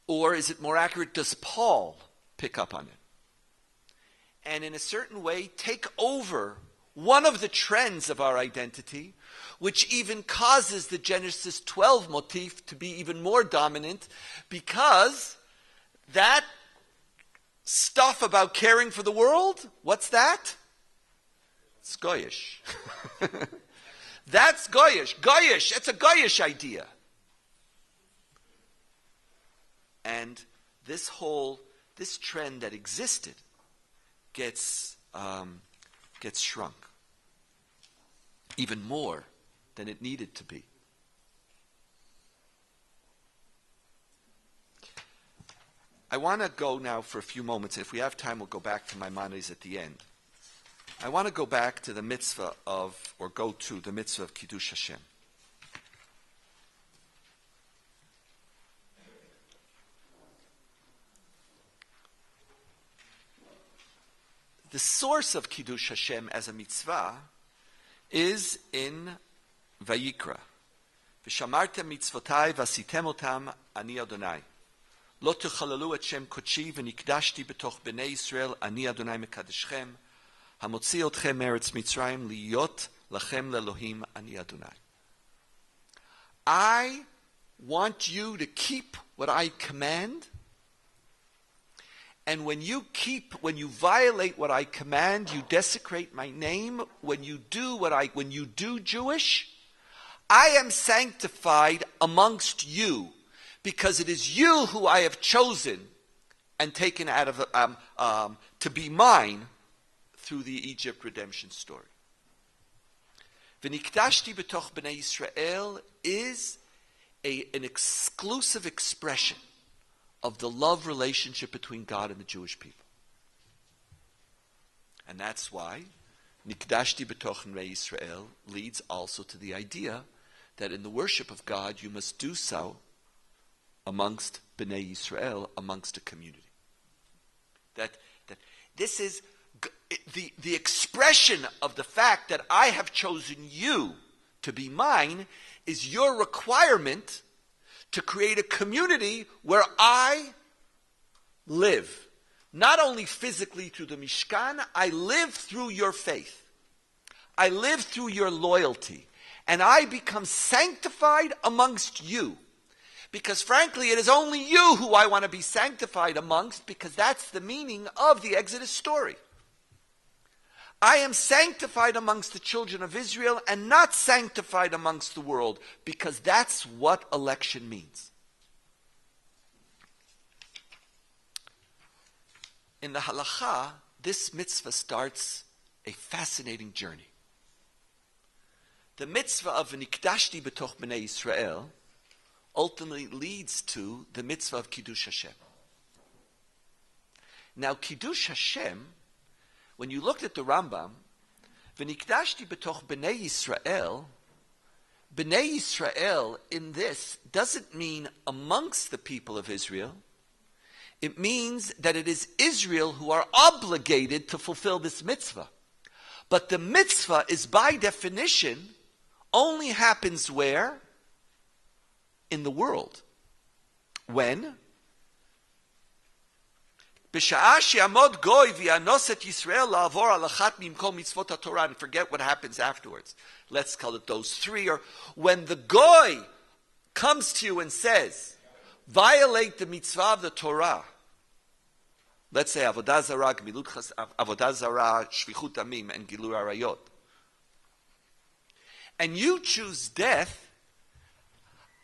Or is it more accurate, does Paul pick up on it. And in a certain way, take over one of the trends of our identity, which even causes the Genesis 12 motif to be even more dominant, because that stuff about caring for the world, what's that? It's Goyish. That's Goyish. Goyish, it's a Goyish idea. And this trend that existed gets shrunk even more than it needed to be. I want to go now for a few moments. If we have time, we'll go back to Maimonides at the end. I want to go back to the mitzvah of Kiddush Hashem. The source of Kiddush Hashem as a mitzvah is in Vayikra. V'shamartem mitzvotai v'asitem otam ani Adonai. Lo tuchalalu et shem kodshi v'nikdashti b'toch b'nei Yisrael ani Adonai mekadeschem hamotzi otchem meretz Mitzrayim liyot lachem lelohim ani Adonai. I want you to keep what I command. And when you violate what I command, you desecrate my name. When you do Jewish, I am sanctified amongst you, because it is you who I have chosen and taken out of to be mine through the Egypt redemption story. V'nikdashti b'toch b'nei Yisrael is an exclusive expression of the love relationship between God and the Jewish people. And that's why Nikdashti b'toch b'nei Yisrael leads also to the idea that in the worship of God you must do so amongst B'nai Yisrael, amongst a community. That this is the expression of the fact that I have chosen you to be mine is your requirement to create a community where I live. Not only physically through the Mishkan, I live through your faith. I live through your loyalty. And I become sanctified amongst you. Because frankly, it is only you who I want to be sanctified amongst, because that's the meaning of the Exodus story. I am sanctified amongst the children of Israel and not sanctified amongst the world, because that's what election means. In the halacha, this mitzvah starts a fascinating journey. The mitzvah of Nikdashti b'toch b'nei Yisrael ultimately leads to the mitzvah of Kiddush Hashem. Now, Kiddush Hashem, when you looked at the Rambam, V'nikdashti b'toch b'nei Yisrael in this doesn't mean amongst the people of Israel. It means that it is Israel who are obligated to fulfill this mitzvah. But the mitzvah is by definition only happens where? In the world. When? B'sha'ah she'amod goy v'yanos et Yisrael la'avor alachat mimkom mitzvot HaTorah, and forget what happens afterwards. Let's call it those three. Or when the goy comes to you and says, violate the mitzvah of the Torah. Let's say avodah zarah, shvichut amim, and gilur arayot. And you choose death,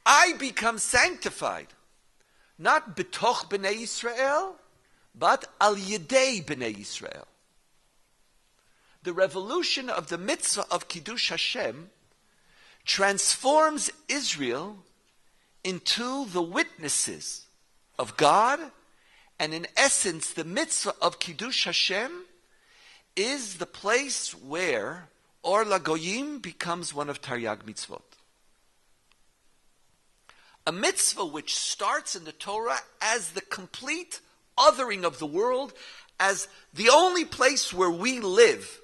I become sanctified. Not betoch b'nei Yisrael, but al yedei b'nei Yisrael. The revolution of the mitzvah of Kiddush Hashem transforms Israel into the witnesses of God, and in essence, the mitzvah of Kiddush Hashem is the place where Or Lagoyim becomes one of Taryag mitzvot. A mitzvah which starts in the Torah as the complete othering of the world, as the only place where we live.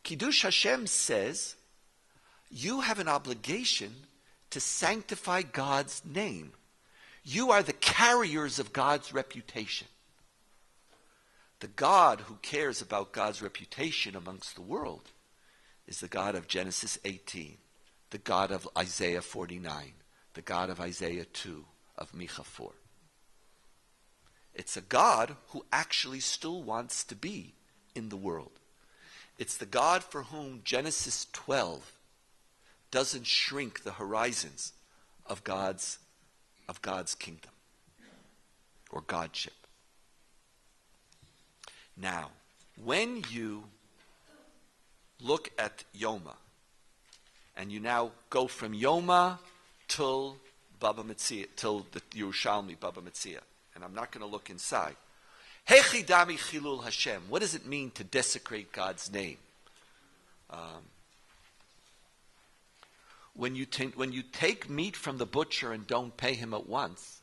Kiddush Hashem says, you have an obligation to sanctify God's name. You are the carriers of God's reputation. The God who cares about God's reputation amongst the world is the God of Genesis 18, the God of Isaiah 49, the God of Isaiah 2, of Micha 4. It's a God who actually still wants to be in the world. It's the God for whom Genesis 12 doesn't shrink the horizons of God's kingdom or Godship. Now, when you look at Yoma, and you now go from Yoma till Baba Metzia, till the Yerushalmi Baba Metzia, and I'm not going to look inside. Hechidami Chilul Hashem. What does it mean to desecrate God's name? When you take meat from the butcher and don't pay him at once,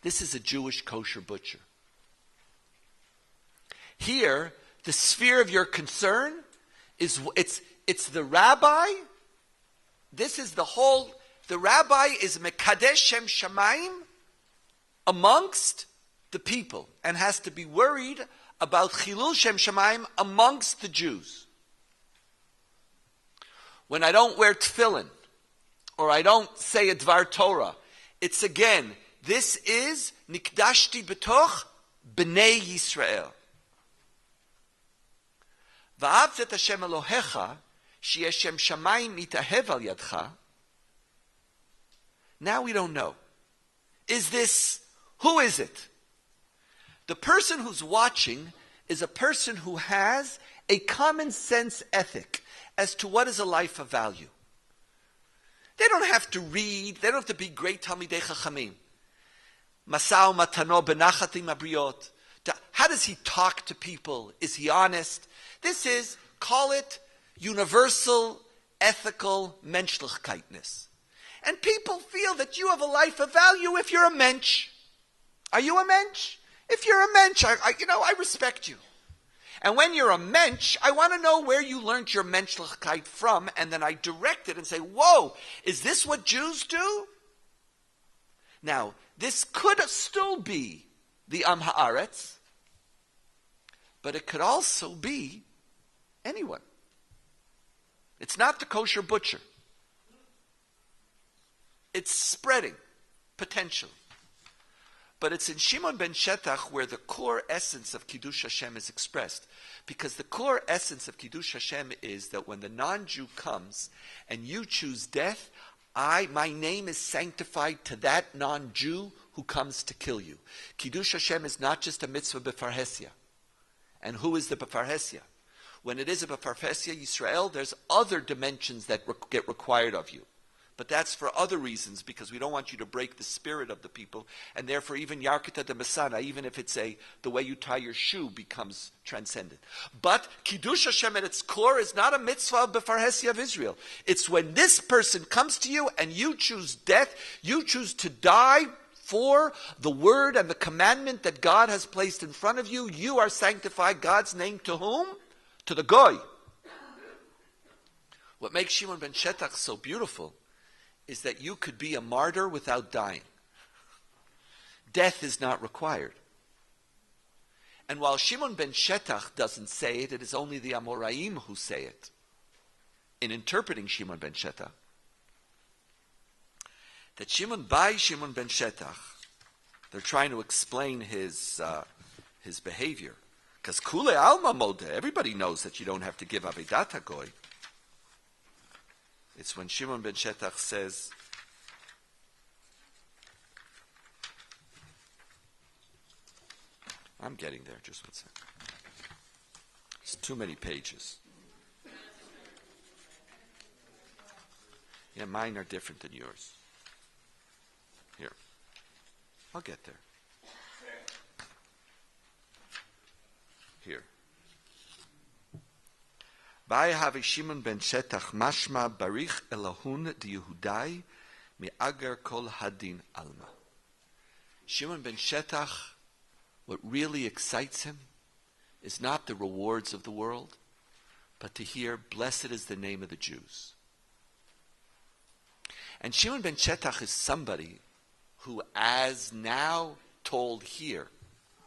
this is a Jewish kosher butcher. Here, the sphere of your concern is it's the rabbi. This is the rabbi is Mekadesh Shem Shamayim amongst the people and has to be worried about Chilul Shem Shamayim amongst the Jews. When I don't wear tefillin, or I don't say a Dvar Torah, it's again, this is Nikdashti B'toch B'nei Yisrael. V'ahavt et Hashem Elohecha, sheyesh Shem Shamayim mitahev al yadcha. Now we don't know. Who is it? The person who's watching is a person who has a common sense ethic as to what is a life of value. They don't have to read. They don't have to be great Talmidei Chachamim. Masao matano benachatim abriot. How does he talk to people? Is he honest? This is, call it, universal, ethical menschlichkeitness. And people feel that you have a life of value if you're a mensch. Are you a mensch? If you're a mensch, I respect you. And when you're a mensch, I want to know where you learned your menschlichkeit from, and then I direct it and say, whoa, is this what Jews do? Now, this could still be the Am Haaretz, but it could also be anyone. It's not the kosher butcher. It's spreading, potentially. But it's in Shimon ben Shetach where the core essence of Kiddush Hashem is expressed. Because the core essence of Kiddush Hashem is that when the non-Jew comes and you choose death, my name is sanctified to that non-Jew who comes to kill you. Kiddush Hashem is not just a mitzvah b'farhesia. And who is the b'farhesia? When it is a b'farhesia Yisrael, there's other dimensions that get required of you. But that's for other reasons, because we don't want you to break the spirit of the people, and therefore even Yarkita de Masana, even if it's the way you tie your shoe becomes transcendent. But Kiddush Hashem at its core is not a mitzvah of B'farhesia of Israel. It's when this person comes to you and you choose death, you choose to die for the word and the commandment that God has placed in front of you. You are sanctified God's name to whom? To the Goy. What makes Shimon ben Shetach so beautiful is that you could be a martyr without dying. Death is not required. And while Shimon ben Shetach doesn't say it, it is only the Amoraim who say it. In interpreting Shimon ben Shetach, that Shimon ben Shetach, they're trying to explain his behavior. Because Kule Alma Moda, everybody knows that you don't have to give Avedat HaGoy. It's when Shimon ben Shetach says, I'm getting there, just one second. It's too many pages. Yeah, mine are different than yours. Here. I'll get there. Here. By have Shimon ben Shetach mashma barich elahun di Yehudai mi'agar kol hadin alma. Shimon ben Shetach, what really excites him is not the rewards of the world, but to hear, blessed is the name of the Jews. And Shimon ben Shetach is somebody who, as now told here,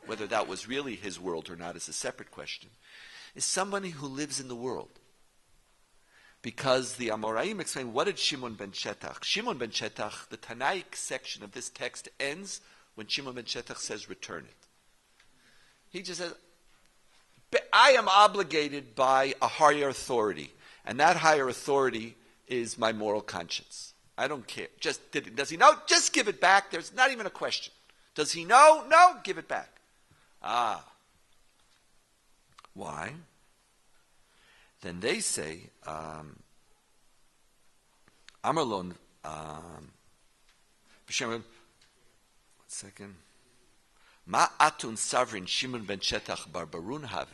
whether that was really his world or not is a separate question, is somebody who lives in the world. Because the Amoraim explain, what did Shimon ben Shetach? Shimon ben Shetach, the Tanaic section of this text ends when Shimon ben Shetach says, return it. He just says, I am obligated by a higher authority, and that higher authority is my moral conscience. I don't care. Does he know? Just give it back. There's not even a question. Does he know? No, give it back. Why? Then they say, Amarlon, one second. Ma atun savrin Shimon ben Shetach barbarun have.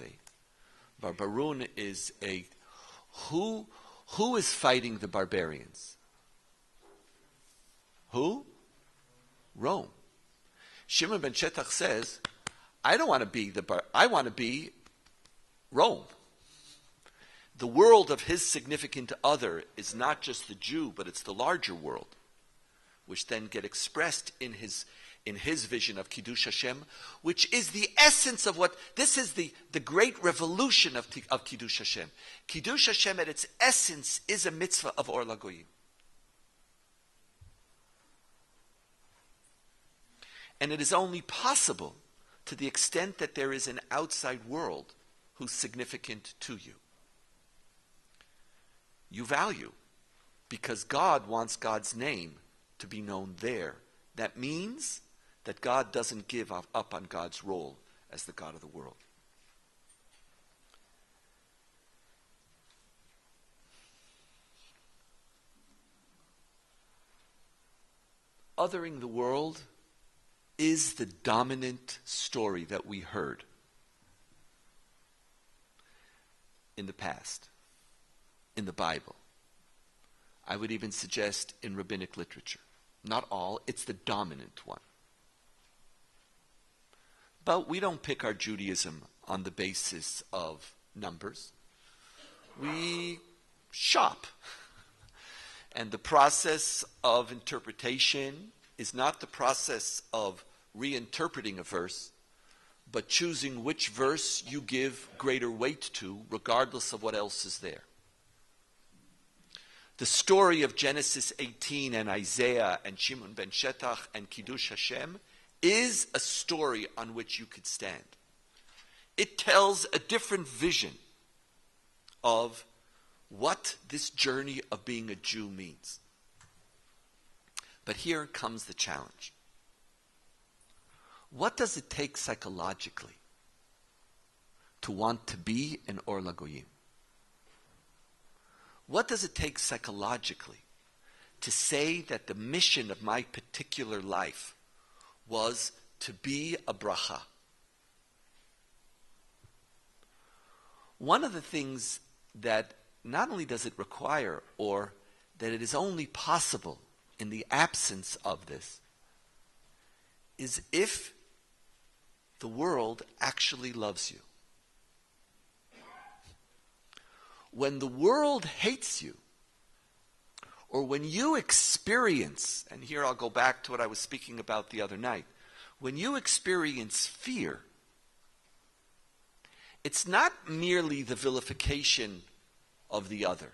Barbarun is who is fighting the barbarians? Who? Rome. Shimon ben Shetach says, I don't want to be I want to be Rome. The world of his significant other is not just the Jew, but it's the larger world, which then get expressed in his vision of Kiddush Hashem, which is the essence of this is the great revolution of Kiddush Hashem. Kiddush Hashem at its essence is a mitzvah of Or LaGoyim. And it is only possible to the extent that there is an outside world who's significant to you. You value, because God wants God's name to be known there. That means that God doesn't give up on God's role as the God of the world. Othering the world is the dominant story that we heard in the past, in the Bible. I would even suggest in rabbinic literature. Not all, it's the dominant one. But we don't pick our Judaism on the basis of numbers. We shop. And the process of interpretation is not the process of reinterpreting a verse, but choosing which verse you give greater weight to, regardless of what else is there. The story of Genesis 18 and Isaiah and Shimon ben Shetach and Kiddush Hashem is a story on which you could stand. It tells a different vision of what this journey of being a Jew means. But here comes the challenge. What does it take psychologically to want to be an Or LaGoyim? What does it take psychologically to say that the mission of my particular life was to be a bracha? One of the things that not only does it require, or that it is only possible in the absence of this, is if the world actually loves you. When the world hates you, or when you experience, and here I'll go back to what I was speaking about the other night, when you experience fear, it's not merely the vilification of the other.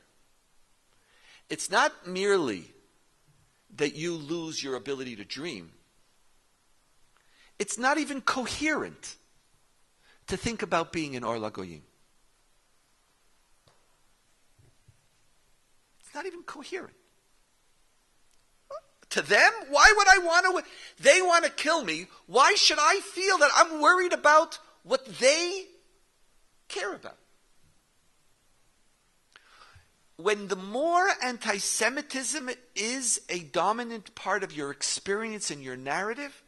It's not merely that you lose your ability to dream. It's not even coherent to think about being an Or LaGoyim. It's not even coherent. To them, why would I want to? They want to kill me. Why should I feel that I'm worried about what they care about? When the more anti-Semitism is a dominant part of your experience and your narrative,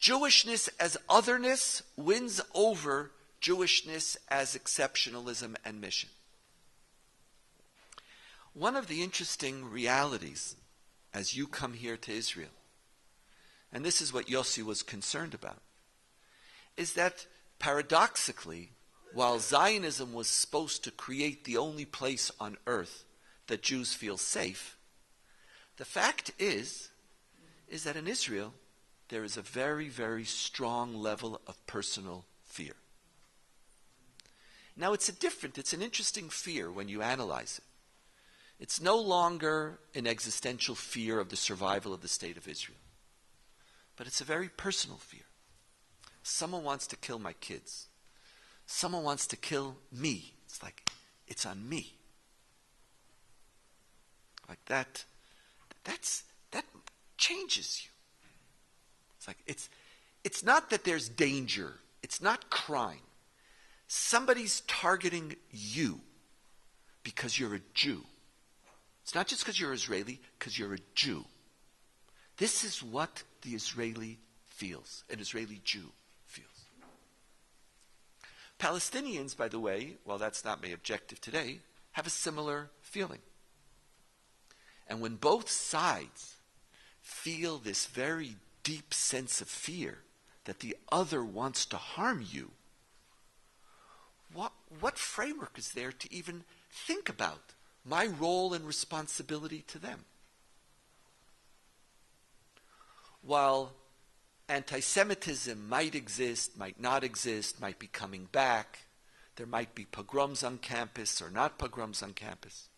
Jewishness as otherness wins over Jewishness as exceptionalism and mission. One of the interesting realities as you come here to Israel, and this is what Yossi was concerned about, is that paradoxically, while Zionism was supposed to create the only place on earth that Jews feel safe, the fact is is that in Israel, there is a very, very strong level of personal fear. Now, it's an interesting fear when you analyze it. It's no longer an existential fear of the survival of the state of Israel, but it's a very personal fear. Someone wants to kill my kids. Someone wants to kill me. It's like, it's on me. Like that changes you. It's like, it's not that there's danger. It's not crime. Somebody's targeting you because you're a Jew. It's not just because you're Israeli, because you're a Jew. This is what the Israeli feels, an Israeli Jew feels. Palestinians, by the way, while that's not my objective today, have a similar feeling. And when both sides feel this very deep sense of fear that the other wants to harm you, what framework is there to even think about my role and responsibility to them? While anti-Semitism might exist, might not exist, might be coming back, there might be pogroms on campus or not pogroms on campus,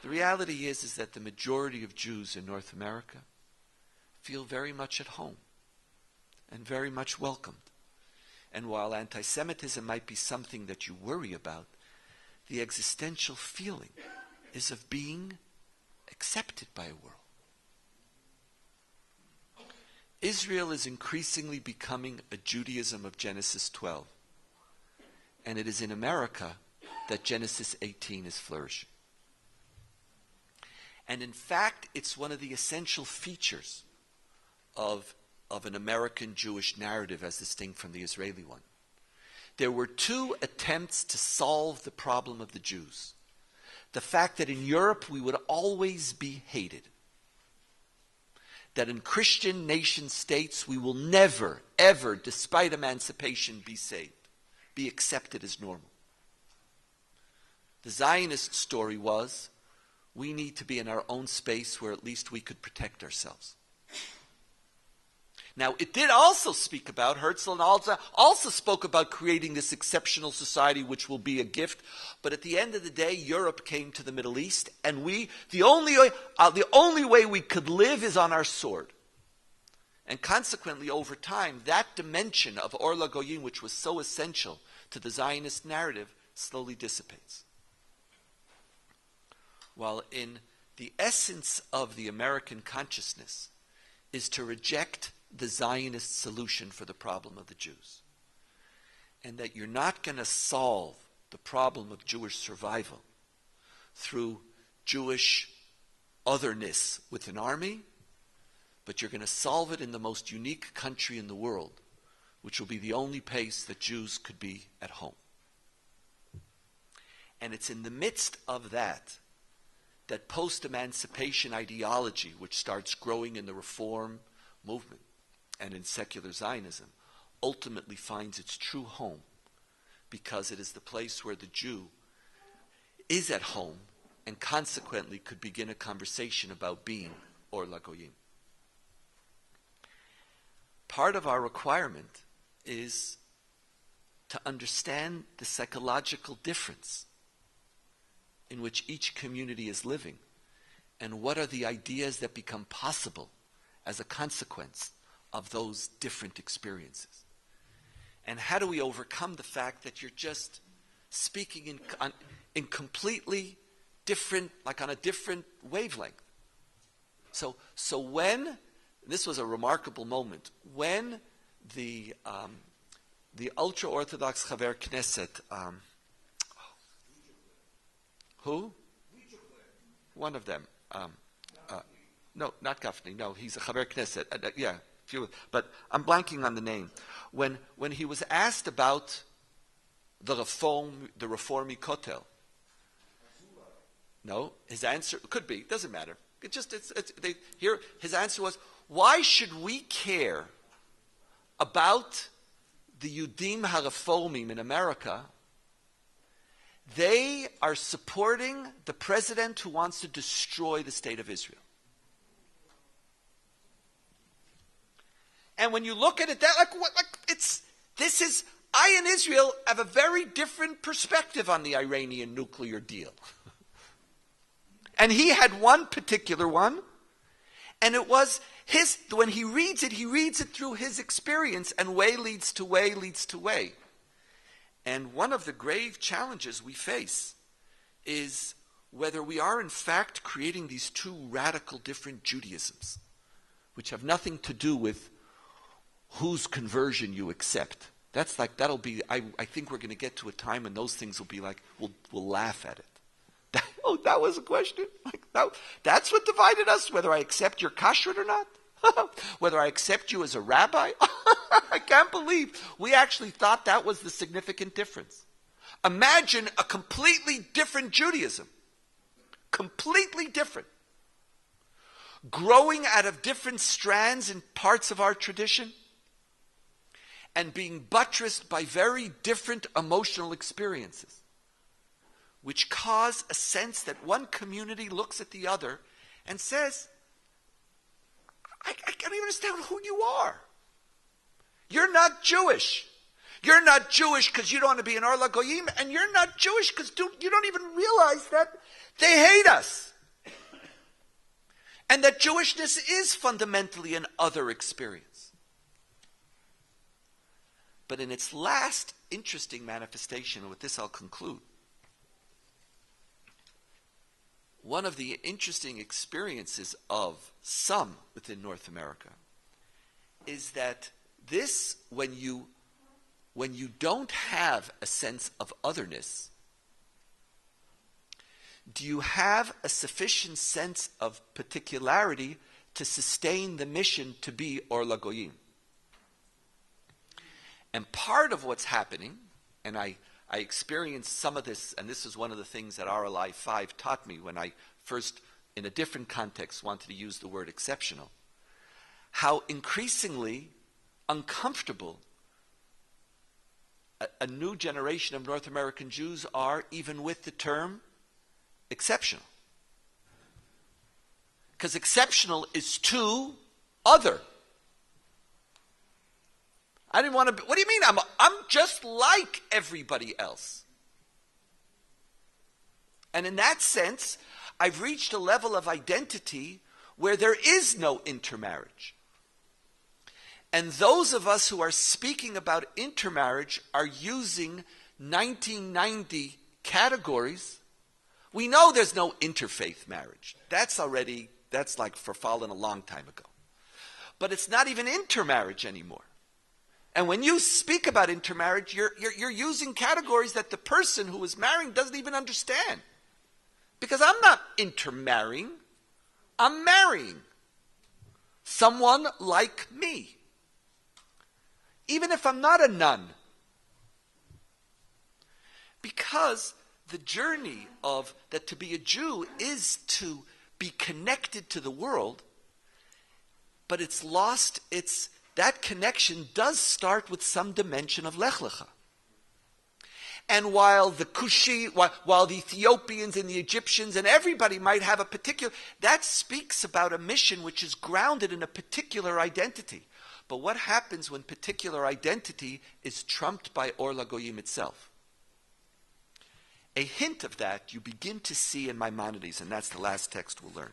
the reality is that the majority of Jews in North America feel very much at home and very much welcomed. And while anti-Semitism might be something that you worry about, the existential feeling is of being accepted by a world. Israel is increasingly becoming a Judaism of Genesis 12. And it is in America that Genesis 18 is flourishing. And in fact, it's one of the essential features of an American Jewish narrative as distinct from the Israeli one. There were two attempts to solve the problem of the Jews. The fact that in Europe we would always be hated. That in Christian nation states we will never, ever, despite emancipation, be saved, be accepted as normal. The Zionist story was, we need to be in our own space where at least we could protect ourselves. Now, it did also speak about, Herzl and Alza also spoke about creating this exceptional society which will be a gift, but at the end of the day, Europe came to the Middle East, and the only way we could live is on our sword. And consequently, over time, that dimension of Or LaGoyim, which was so essential to the Zionist narrative, slowly dissipates. While in the essence of the American consciousness is to reject the Zionist solution for the problem of the Jews. And that you're not going to solve the problem of Jewish survival through Jewish otherness with an army, but you're going to solve it in the most unique country in the world, which will be the only place that Jews could be at home. And it's in the midst of that post-emancipation ideology, which starts growing in the Reform movement and in secular Zionism, ultimately finds its true home, because it is the place where the Jew is at home and consequently could begin a conversation about being Or LaGoyim. Part of our requirement is to understand the psychological difference in which each community is living, and what are the ideas that become possible as a consequence of those different experiences. And how do we overcome the fact that you're just speaking in completely different, like on a different wavelength? So when, this was a remarkable moment, when the ultra-Orthodox Chaver Knesset, who? One of them. No, not Gafni. No, he's a Chaver Knesset. But I'm blanking on the name. When he was asked about the Reformi Kotel, no, his answer could be, doesn't matter. His answer was, why should we care about the Yudim HaReformim in America? They are supporting the president who wants to destroy the state of Israel. And when you look at it, I and Israel have a very different perspective on the Iranian nuclear deal. And he had one particular one, and it was when he reads it through his experience, and way leads to way leads to way. And one of the grave challenges we face is whether we are in fact creating these two radical different Judaisms, which have nothing to do with whose conversion you accept. I think we're going to get to a time when those things will be like, we'll laugh at it. That was a question? That's what divided us, whether I accept your kashrut or not? Whether I accept you as a rabbi? I can't believe we actually thought that was the significant difference. Imagine a completely different Judaism. Completely different. Growing out of different strands in parts of our tradition, and being buttressed by very different emotional experiences, which cause a sense that one community looks at the other and says, I can't even understand who you are. You're not Jewish. You're not Jewish because you don't want to be an Or LaGoyim, and you're not Jewish because you don't even realize that they hate us. And that Jewishness is fundamentally an other experience. But in its last interesting manifestation, and with this I'll conclude, one of the interesting experiences of some within North America is that this, when you don't have a sense of otherness, do you have a sufficient sense of particularity to sustain the mission to be Or LaGoyim? And part of what's happening, and I experienced some of this, and this is one of the things that RLI 5 taught me when I first, in a different context, wanted to use the word exceptional, how increasingly uncomfortable a new generation of North American Jews are even with the term exceptional. Because exceptional is too other. I didn't want to what do you mean? I'm just like everybody else. And in that sense, I've reached a level of identity where there is no intermarriage. And those of us who are speaking about intermarriage are using 1990 categories. We know there's no interfaith marriage. That's like verfallen a long time ago. But it's not even intermarriage anymore. And when you speak about intermarriage, you're using categories that the person who is marrying doesn't even understand. Because I'm not intermarrying. I'm marrying someone like me. Even if I'm not a nun. Because the journey of that to be a Jew is to be connected to the world, but it's lost that connection does start with some dimension of Lech Lecha. And while the while the Ethiopians and the Egyptians and everybody might have a particular, that speaks about a mission which is grounded in a particular identity. But what happens when particular identity is trumped by Or LaGoyim itself? A hint of that you begin to see in Maimonides, and that's the last text we'll learn.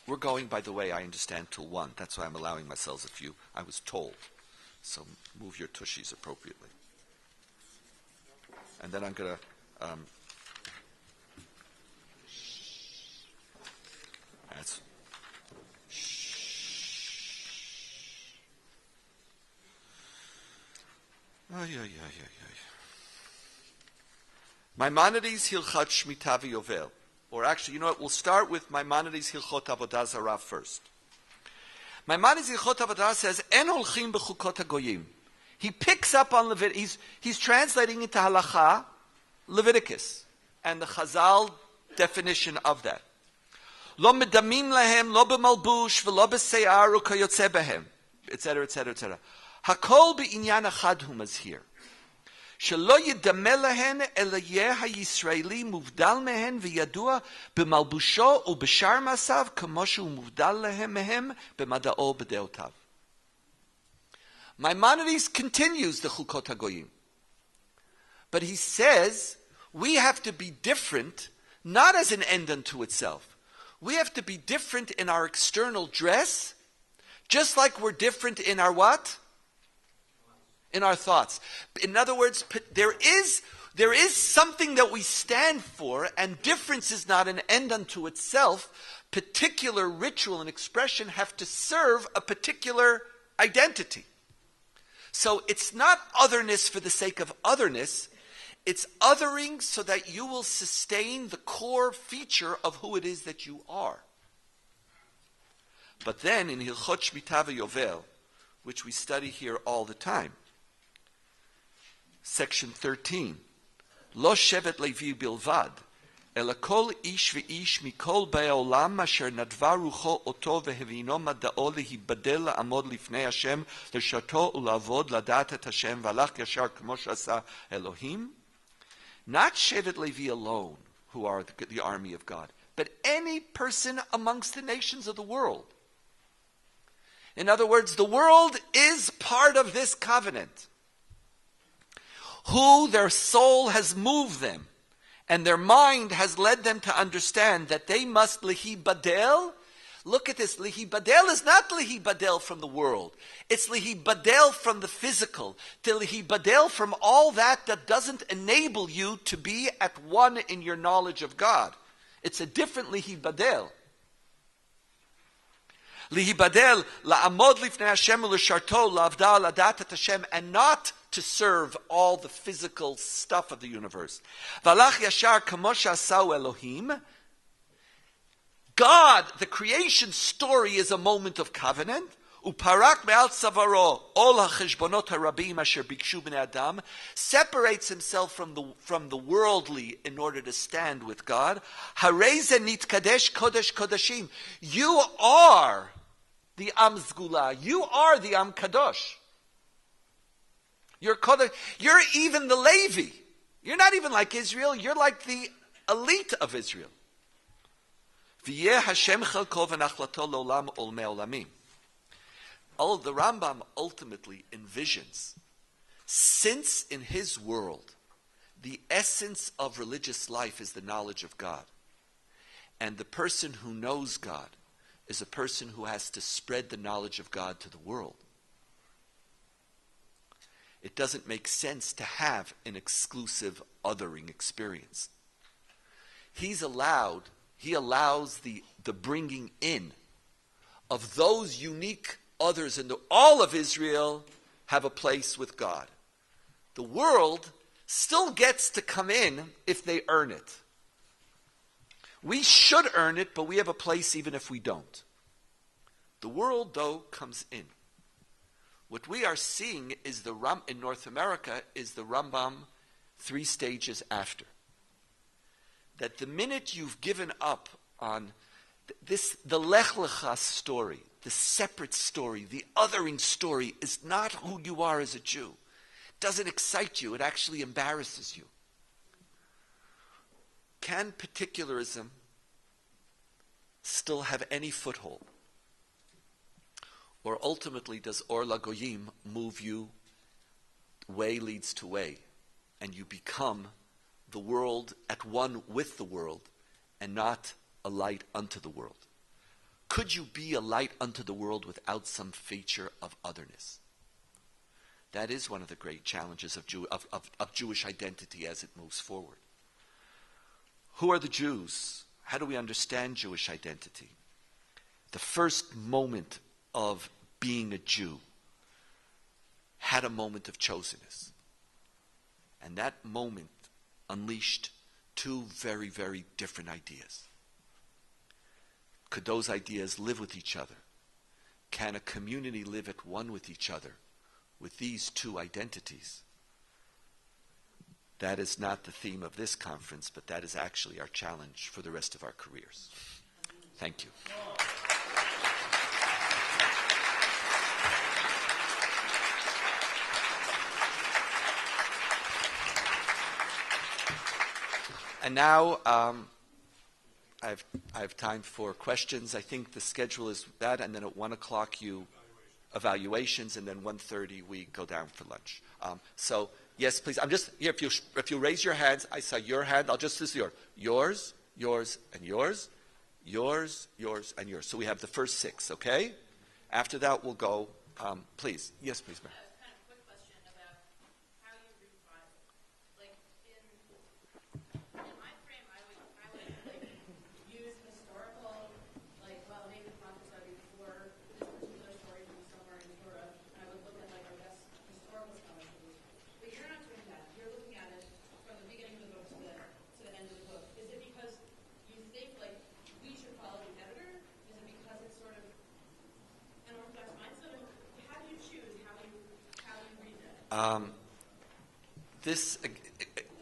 We're going, by the way, I understand, till 1. That's why I'm allowing myself a few. I was told. So move your tushies appropriately. And then I'm going to... that's... Maimonides Hilchot Shemitah V'Yovel. Or actually, you know what? We'll start with Maimonides Hilchot Avodah Zarah first. Maimonides Hilchot Avodah Zarah says, "En holchim b'chukot hagoyim." He picks up on Leviticus. He's translating into Halacha, Leviticus, and the Chazal definition of that. Lo medamim lahem, lo b'malbush, v'lo b'seyar, u'kayotze behem, etc., etc., etc. Hakol b'inyan achad hu mazhir. שלא ידמה להן אלא יהיה הישראלי מובדל מהן וידוע במלבושו ובשאר מעשיו כמו שהוא מובדל מהם במדעו ובדעותיו. Maimonides continues the Chukot HaGoyim. But he says we have to be different, not as an end unto itself. We have to be different in our external dress, just like we're different in our what? In our thoughts. In other words, there is something that we stand for, and difference is not an end unto itself. Particular ritual and expression have to serve a particular identity. So it's not otherness for the sake of otherness. It's othering so that you will sustain the core feature of who it is that you are. But then in Hilchot Shmita Yovel, which we study here all the time, section 13, Lo shevet Levi bilvad, ela kol ish ve'ish mikol baei olam asher nadva rucho oto vehevino mada'o lehibadel la'amod lifnei Hashem l'shato u'la'avod la'dat et Hashem v'alach yashar k'mo she'asa Elohim. Not shevet Levi alone, who are the army of God, but any person amongst the nations of the world. In other words, the world is part of this covenant. Who their soul has moved them, and their mind has led them to understand that they must lihibadel. Look at this. Lihibadel is not lihibadel from the world. It's lihibadel from the physical. To lihibadel from all that doesn't enable you to be at one in your knowledge of God. It's a different lihibadel. Lihibadel la'amod lifnei Hashem u'lisharto la'avda la'dat et Hashem, and not to serve all the physical stuff of the universe. V'alach yashar kamo she'asau Elohim. God, the creation story, is a moment of covenant. Uparak me'al tzavaro ol ha'cheshbonot harabim asher bikshu b'nei Adam, separates himself from the worldly in order to stand with God. Harei ze nitkadesh kodesh kodashim. You are the Am Zgula. You are the Am Kadosh. You're even the Levi. You're not even like Israel. You're like the elite of Israel. V'yeh Hashem chelko v'nachlato l'olam olmei olamim. Oh, the Rambam ultimately envisions, since in his world, the essence of religious life is the knowledge of God, and the person who knows God is a person who has to spread the knowledge of God to the world. It doesn't make sense to have an exclusive othering experience. He allows the bringing in of those unique others, and all of Israel have a place with God. The world still gets to come in if they earn it. We should earn it, but we have a place even if we don't. The world, though, comes in. What we are seeing is in North America is the Rambam 3 stages after. That the minute you've given up on the Lech Lecha story, the separate story, the othering story, is not who you are as a Jew. It doesn't excite you. It actually embarrasses you. Can particularism still have any foothold? Or ultimately, does Or LaGoyim move you? Way leads to way, and you become the world at one with the world, and not a light unto the world. Could you be a light unto the world without some feature of otherness? That is one of the great challenges of Jewish identity as it moves forward. Who are the Jews? How do we understand Jewish identity? The first moment of being a Jew had a moment of chosenness. And that moment unleashed 2 very, very different ideas. Could those ideas live with each other? Can a community live at one with each other with these 2 identities? That is not the theme of this conference, but that is actually our challenge for the rest of our careers. Thank you. And now I have time for questions. I think the schedule is that, and then at 1 o'clock you evaluations, and then 1:30 we go down for lunch. So yes, please. I'm just here. If you raise your hands, I saw your hand. I'll just this is yours, and yours, yours, and yours. So we have the first 6. Okay. After that, we'll go. Please. Yes, please, ma'am.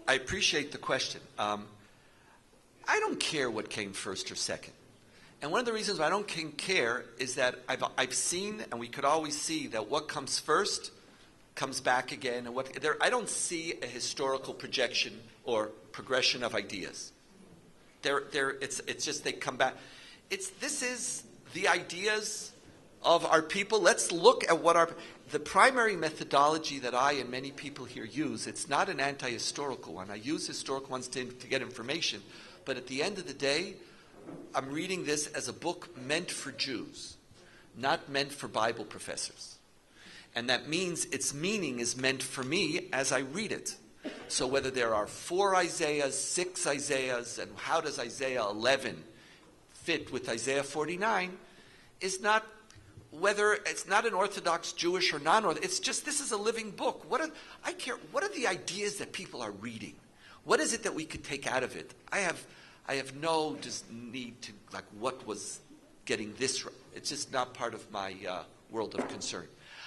I appreciate the question. I don't care what came first or second. And one of the reasons why I don't care is that I've seen, and we could always see, that what comes first comes back again. And I don't see a historical projection or progression of ideas. It's just they come back. This is the ideas of our people. Let's look at the primary methodology that I and many people here use. It's not an anti-historical one. I use historical ones to get information. But at the end of the day, I'm reading this as a book meant for Jews, not meant for Bible professors. And that means its meaning is meant for me as I read it. So whether there are 4 Isaiahs, 6 Isaiahs, and how does Isaiah 11 fit with Isaiah 49, is not whether it's not an Orthodox Jewish or non-Orthodox. It's just this is a living book. What are the ideas that people are reading? What is it that we could take out of it? I have no just need to what was getting this right. It's just not part of my world of concern.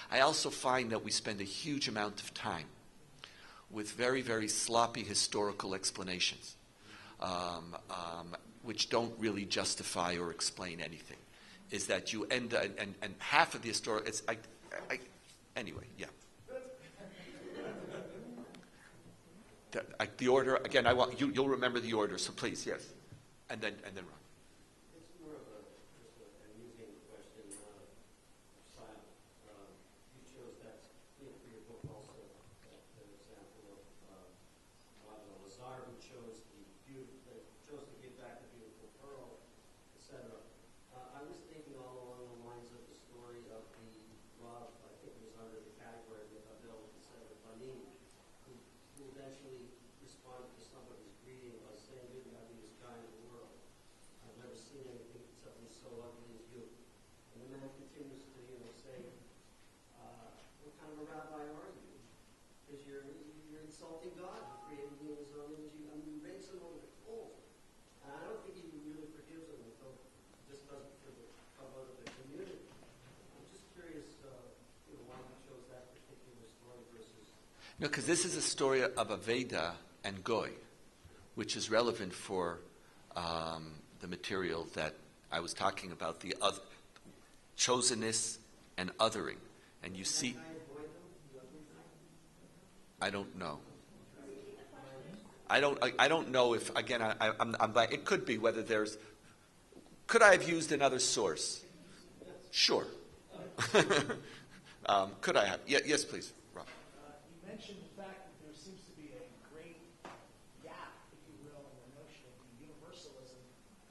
I also find that we spend a huge amount of time with very, very sloppy historical explanations, which don't really justify or explain anything. Is that you end and half of the historical? Anyway, yeah. The order again. I want you. You'll remember the order. So please, yes, and then Ron. It's more of just an amusing question. Style. You chose that for your book also. That example of Lazar, who chose to give back the beautiful pearl, etc. I was thinking all along the lines of the story of the Rav, I think it was under the category of Abel, etc., Banim, who eventually responded to somebody's greeting by saying, "You're the ugliest guy in the world. I've never seen anything something so ugly as you." And the man continues to, say, "What kind of a rabbi are you? Because you're insulting God. You created me in His own image. You raised him over the coals." And I don't think He really forgives him until just does it for the cover of the community. I'm just curious, why you chose that particular story versus. No, because this is a story of Aveda and Goy, which is relevant for the material that I was talking about, the chosenness and othering. And you see, I don't know. I don't know if, again, I'm like, it could be whether there's, could I have used another source? Sure. Could I have? Yes, please, Rob. You mentioned the fact that there seems to be a great gap, if you will, in the notion of the universalism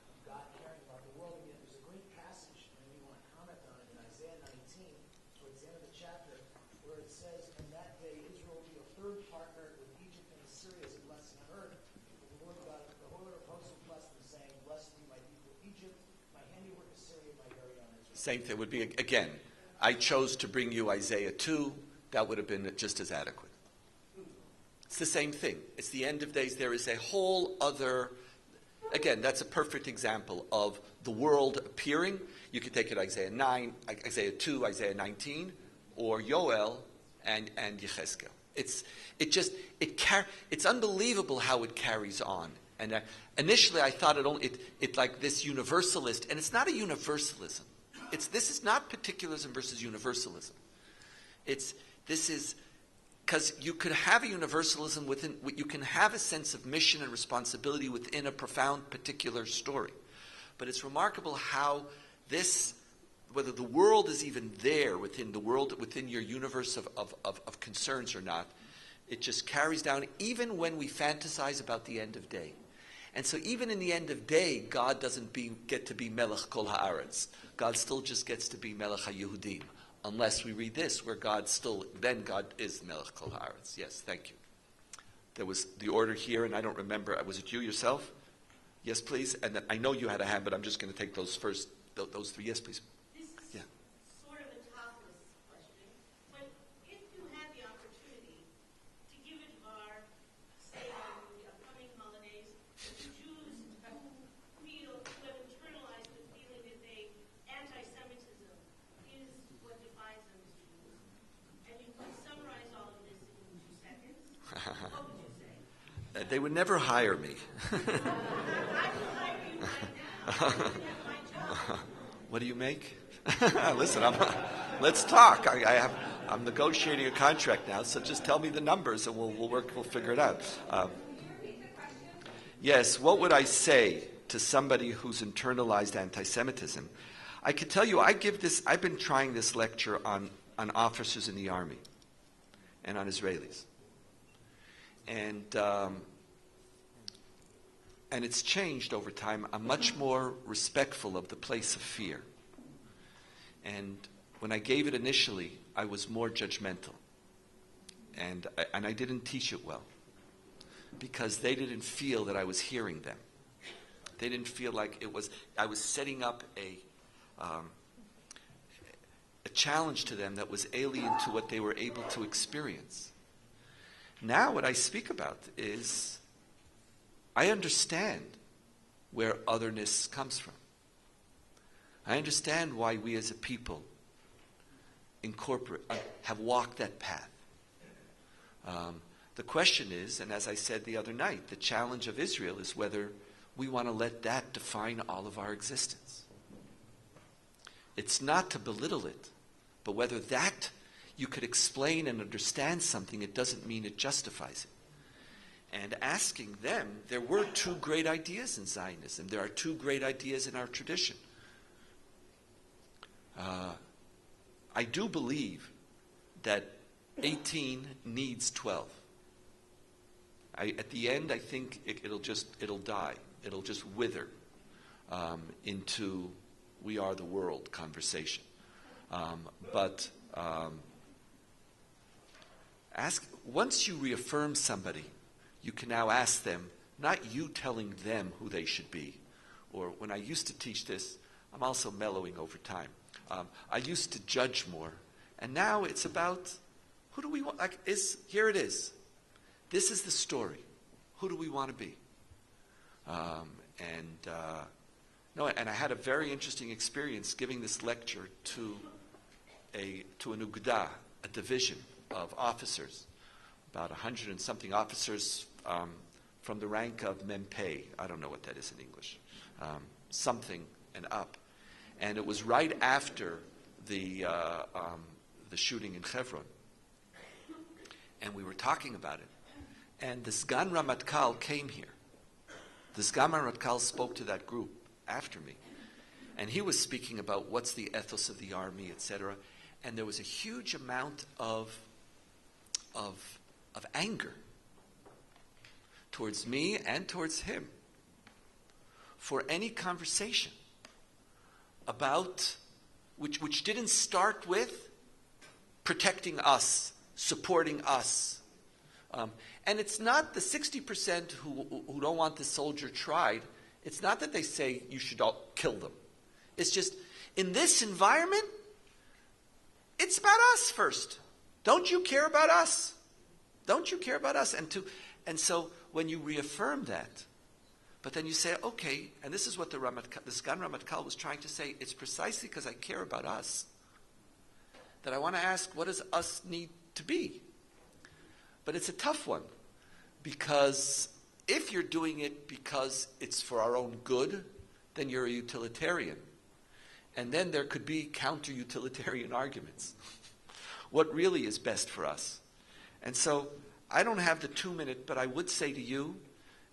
of God caring about the world. And yet there's a great passage, and you want to comment on it, in Isaiah 19, towards the end of the chapter, where it says, "In that day Israel will be a third partner with Egypt and Assyria as a blessing on earth. The Lord God, the Lord of hosts will bless them, saying, Blessed be my people Egypt, my handiwork Assyria, my very own Israel." Same thing would be, again, I chose to bring you Isaiah 2. That would have been just as adequate. It's the same thing. It's the end of days. There is a whole other, again, that's a perfect example of the world appearing. You could take it Isaiah 9, Isaiah 2, Isaiah 19, or Yoel and Yechezkel. It's unbelievable how it carries on. And initially I thought it like this universalist, and it's not a universalism. This is not particularism versus universalism. This is because you could have a universalism within, you can have a sense of mission and responsibility within a profound particular story. But it's remarkable how this, whether the world is even there within the world, within your universe of concerns or not, it just carries down even when we fantasize about the end of day. And so even in the end of day, God doesn't get to be Melech Kol Haaretz. God still just gets to be Melech HaYehudim. Unless we read this, where God is Melech Kol Haaretz. Yes, thank you. There was the order here, and I don't remember. Was it you yourself? Yes, please. And then I know you had a hand, but I'm just going to take those first, those three. Yes, please. This is sort of a topless question, but if you had the opportunity to give a dvar, say on the upcoming holidays, the Jews who have internalized the feeling that anti-Semitism is what defines them as Jews, and you could summarize all of this in 2 seconds, what would you say? They would never hire me. I will hire you right now. What do you make? Listen, let's talk. I'm negotiating a contract now, so just tell me the numbers and we'll figure it out. Yes, what would I say to somebody who's internalized anti-Semitism? I could tell you, I've been trying this lecture on officers in the army and on Israelis. And it's changed over time. I'm much more respectful of the place of fear. And when I gave it initially, I was more judgmental. And I didn't teach it well. Because they didn't feel that I was hearing them. They didn't feel like I was setting up a challenge to them that was alien to what they were able to experience. Now what I speak about is, I understand where otherness comes from. I understand why we as a people have walked that path. The question is, and as I said the other night, the challenge of Israel is whether we want to let that define all of our existence. It's not to belittle it, but whether that you could explain and understand something, it doesn't mean it justifies it. And asking them, there were 2 great ideas in Zionism. There are 2 great ideas in our tradition. I do believe that 18 needs 12. At the end, I think it'll die. It'll just wither into we are the world conversation. Once you reaffirm somebody, you can now ask them, not you telling them who they should be. Or when I used to teach this, I'm also mellowing over time. I used to judge more. And now it's about, who do we want? Here it is. This is the story. Who do we want to be? And I had a very interesting experience giving this lecture to an Ugda, a division of officers, about 100 and something officers from the rank of Mempei. I don't know what that is in English. Something and up. And it was right after the shooting in Hebron. And we were talking about it. And the Sgan Ramatkal came here. The Sgan Ramatkal spoke to that group after me. And he was speaking about what's the ethos of the army, etc. And there was a huge amount of anger towards me and towards him for any conversation about which didn't start with protecting us, supporting us. And it's not the 60% who don't want the soldier tried. It's not that they say you should all kill them. It's just, in this environment, it's about us first. Don't you care about us? Don't you care about us? And so when you reaffirm that, but then you say, okay, and this is what the Sgan Ramatkal was trying to say, it's precisely because I care about us that I want to ask, what does us need to be? But it's a tough one, because if you're doing it because it's for our own good, then you're a utilitarian. And then there could be counter-utilitarian arguments. What really is best for us? And so I don't have the 2-minute, but I would say to you,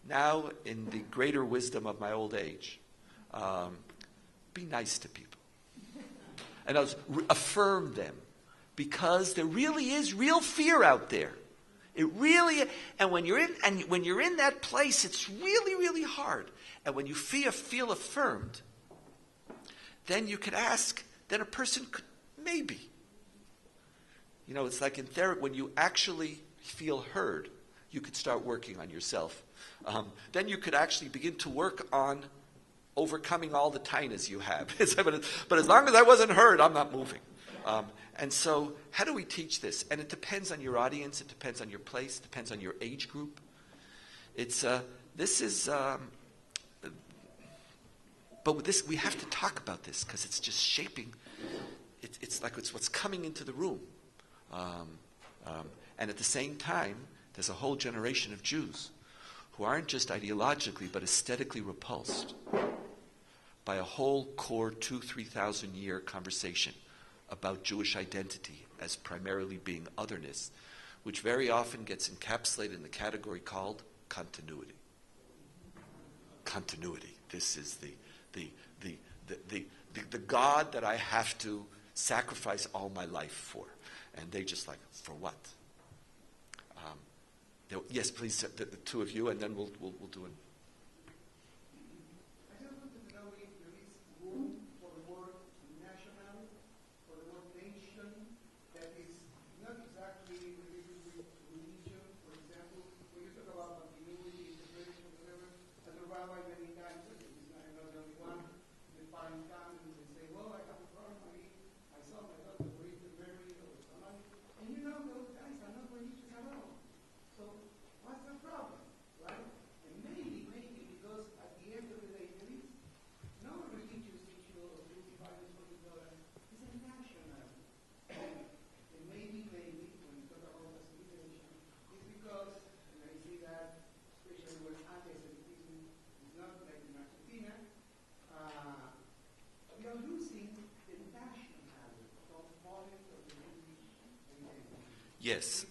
now in the greater wisdom of my old age, be nice to people. And affirm them. Because there really is real fear out there. It really, and when you're in that place, it's really, really hard. And when you feel affirmed, then you could ask, then a person could, maybe. You know, it's like in therapy, when you actually feel heard, you could start working on yourself. Then you could actually begin to work on overcoming all the tainas you have. But as long as I wasn't heard, I'm not moving. And so, how do we teach this? And it depends on your audience, it depends on your place, it depends on your age group. But with this, we have to talk about this because it's just shaping. It's like it's what's coming into the room. And at the same time, there's a whole generation of Jews who aren't just ideologically but aesthetically repulsed by a whole core 2,000-3,000 year conversation about Jewish identity as primarily being otherness, which very often gets encapsulated in the category called continuity. Continuity. This is the God that I have to sacrifice all my life for. And they just like, for what? Yes, please, the two of you, and then we'll do it. I just wanted to know if there is room for the word national, for the word nation, that is not exactly related with religion. For example, when you talk about continuity, integration, whatever, as a rabbi many times, I'm not the only one, the parents come and they say, well, I have a problem, my son, my daughter, for it to marry or somebody. And you know, those guys are not religious at all. So what's the problem, right? And maybe because at the end of the day, there is no religious issue of crucifying for the Torah. It's a national. And maybe, when you talk about assimilation, it's because, and I see that, especially when anti-Semitism is not like in Argentina, we are losing the national component of the Jewish identity. Yes.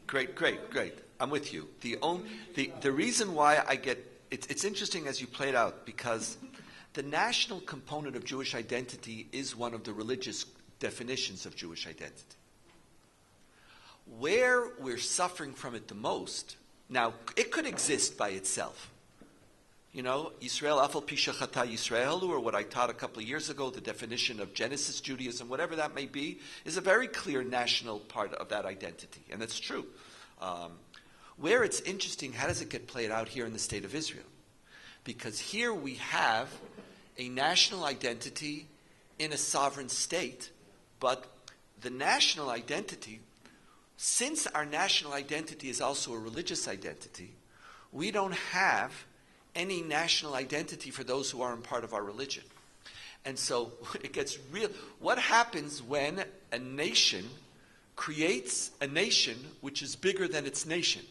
Great. I'm with you. The reason why I get it's interesting as you play it out because the national component of Jewish identity is one of the religious definitions of Jewish identity. Where we're suffering from it the most, now it could exist by itself. You know, Yisrael afal pi shechata Yisraelu, or what I taught a couple of years ago, the definition of Genesis Judaism, whatever that may be, is a very clear national part of that identity, and that's true. Where it's interesting, how does it get played out here in the state of Israel? Because here we have a national identity in a sovereign state, but the national identity, since our national identity is also a religious identity, we don't have any national identity for those who aren't part of our religion. And so it gets real. What happens when a nation creates a nation which is bigger than its nation?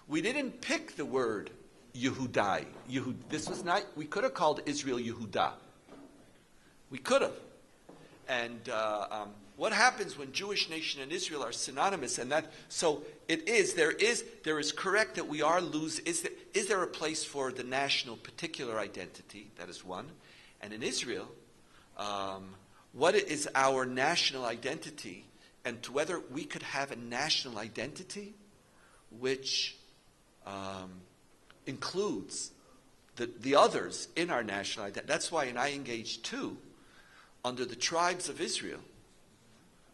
We didn't pick the word Yehudai. This was not, we could have called Israel Yehudah. We could have. And what happens when Jewish nation and Israel are synonymous? And that, so it is, there is correct that we are is there a place for the national particular identity? That is one. And in Israel, what is our national identity? And to whether we could have a national identity which includes the others in our national identity. That's why in I Engage 2, under the tribes of Israel,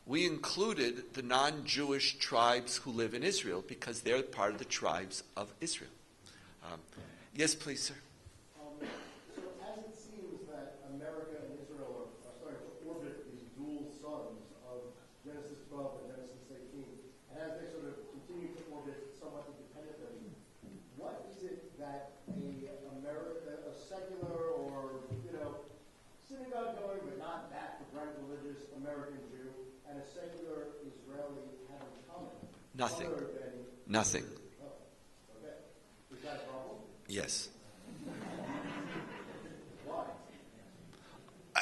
we included the non-Jewish tribes who live in Israel because they're part of the tribes of Israel. Yes, please, sir. So as it seems that America and Israel are starting to orbit these dual suns of Genesis 12 and Genesis 18, and as they sort of continue to orbit somewhat independently, what is it that a secular or, synagogue-going but not that right religious American Jew and a secular Israeli have in common? Nothing. Nothing. Oh, okay. Is that a problem? Yes. Why?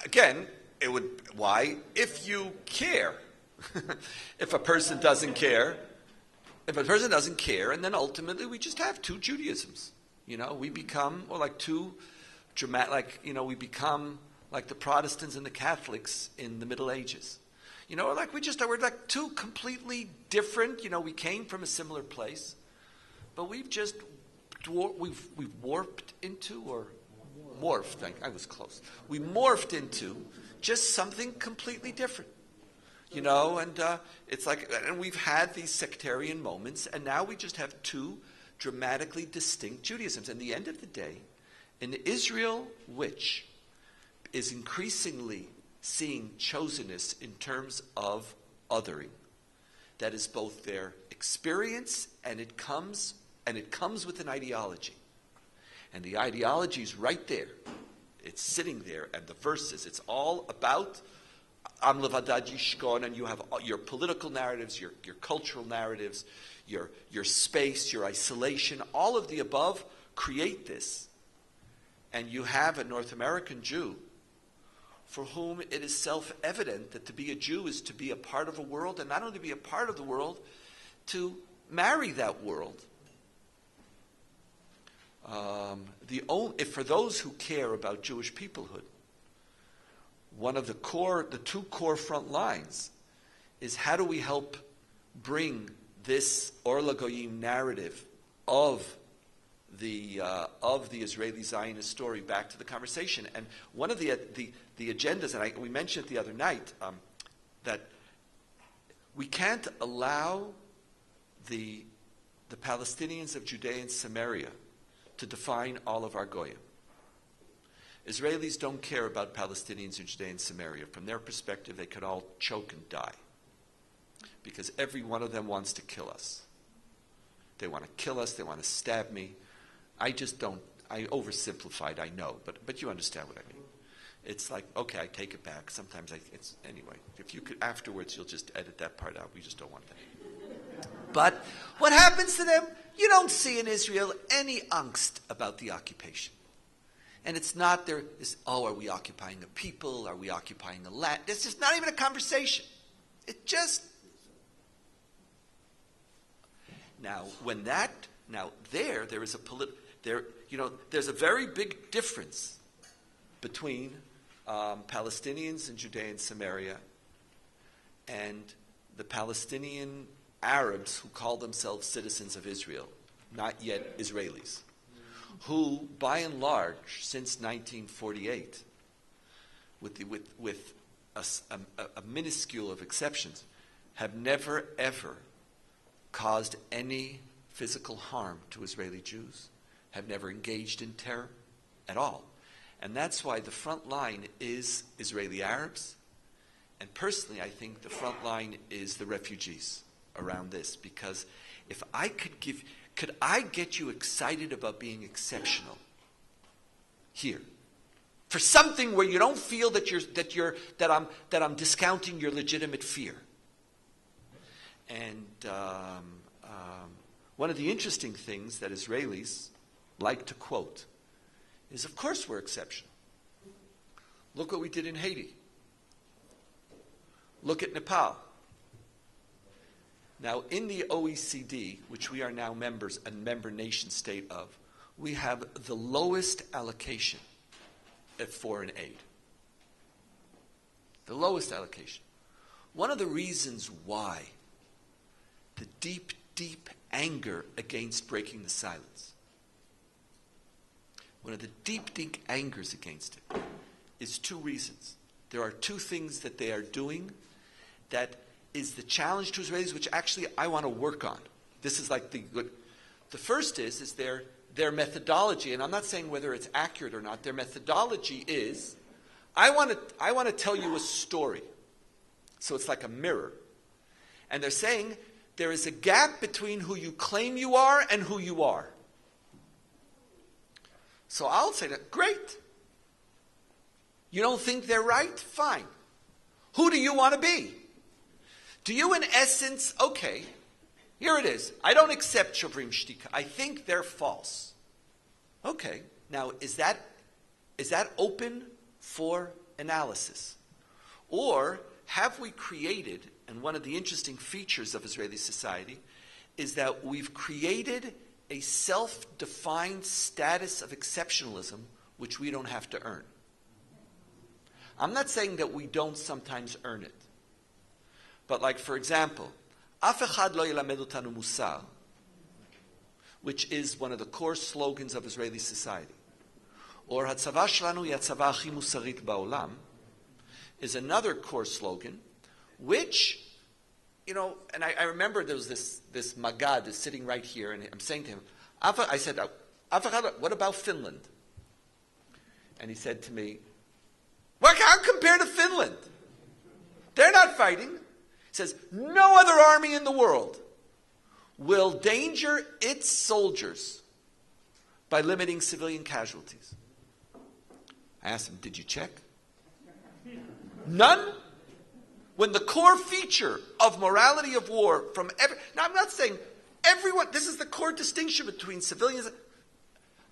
Again, why? If you care. if a person doesn't care. If a person doesn't care, and then ultimately we just have two Judaisms. We become, or like two dramatic, we become like the Protestants and the Catholics in the Middle Ages. We're like two completely different, we came from a similar place, but we've just, we've warped into, or morphed, I was close. We morphed into just something completely different. And it's like, and we've had these sectarian moments, and now we just have two dramatically distinct Judaisms. And at the end of the day, an Israel which is increasingly seeing chosenness in terms of othering, that is both their experience and it comes with an ideology. And the ideology is right there. It's sitting there, and the verses, it's all about Am levadad yishkon, and you have your political narratives, your cultural narratives, your space, your isolation, all of the above create this. And you have a North American Jew for whom it is self-evident that to be a Jew is to be a part of a world, and not only to be a part of the world, to marry that world. For those who care about Jewish peoplehood, one of the two core front lines is how do we help bring this Or LaGoyim narrative of the Israeli Zionist story back to the conversation. And one of the agendas, and we mentioned it the other night, that we can't allow the Palestinians of Judea and Samaria to define all of our Goyim. Israelis don't care about Palestinians in Judea and Samaria. From their perspective, they could all choke and die. Because every one of them wants to kill us. They want to kill us, they want to stab me. I oversimplified, I know, but you understand what I mean. It's like, okay, I take it back. Sometimes anyway, if you could, afterwards, you'll just edit that part out. We just don't want that. But what happens to them? You don't see in Israel any angst about the occupation. And it's not there, are we occupying a people? Are we occupying a land? It's just not even a conversation. It just... Now, there is a there's a very big difference between Palestinians in Judea and Samaria and the Palestinian Arabs who call themselves citizens of Israel, not yet Israelis, who, by and large, since 1948, with a minuscule of exceptions, have never ever caused any physical harm to Israeli Jews, have never engaged in terror at all. And that's why the front line is Israeli Arabs, and personally I think the front line is the refugees around this, because if I could I get you excited about being exceptional here for something where you don't feel that I'm discounting your legitimate fear. And one of the interesting things that Israelis like to quote is, of course we're exceptional. Look what we did in Haiti. Look at Nepal. Now, in the OECD, which we are now members, a member nation state of, we have the lowest allocation of foreign aid. The lowest allocation. One of the reasons why the deep, deep anger against breaking the silence, one of the deep, deep angers against it, is two reasons. There are two things that they are doing that is the challenge to Israelis, which actually I want to work on. This is like the first is their methodology, and I'm not saying whether it's accurate or not. Their methodology is, I want to tell you a story. So it's like a mirror. And they're saying there is a gap between who you claim you are and who you are. So I'll say that, great. You don't think they're right? Fine. Who do you want to be? Do you, in essence, okay, here it is. I don't accept Shavrim Shtika. I think they're false. Okay. Now, is that open for analysis? Or have we created and one of the interesting features of Israeli society is that we've created a self-defined status of exceptionalism which we don't have to earn. I'm not saying that we don't sometimes earn it. But like, for example, Af echad lo yelamed otanu musar, which is one of the core slogans of Israeli society, or Hatzava shlanu hi hatzava achi musarit ba'olam, is another core slogan, which, and I remember there was this Magad is sitting right here, and I'm saying to him, I said, what about Finland? And he said to me, well, how compared to Finland? They're not fighting. He says, no other army in the world will danger its soldiers by limiting civilian casualties. I asked him, did you check? None? When the core feature of morality of war now I'm not saying everyone, this is the core distinction between civilians.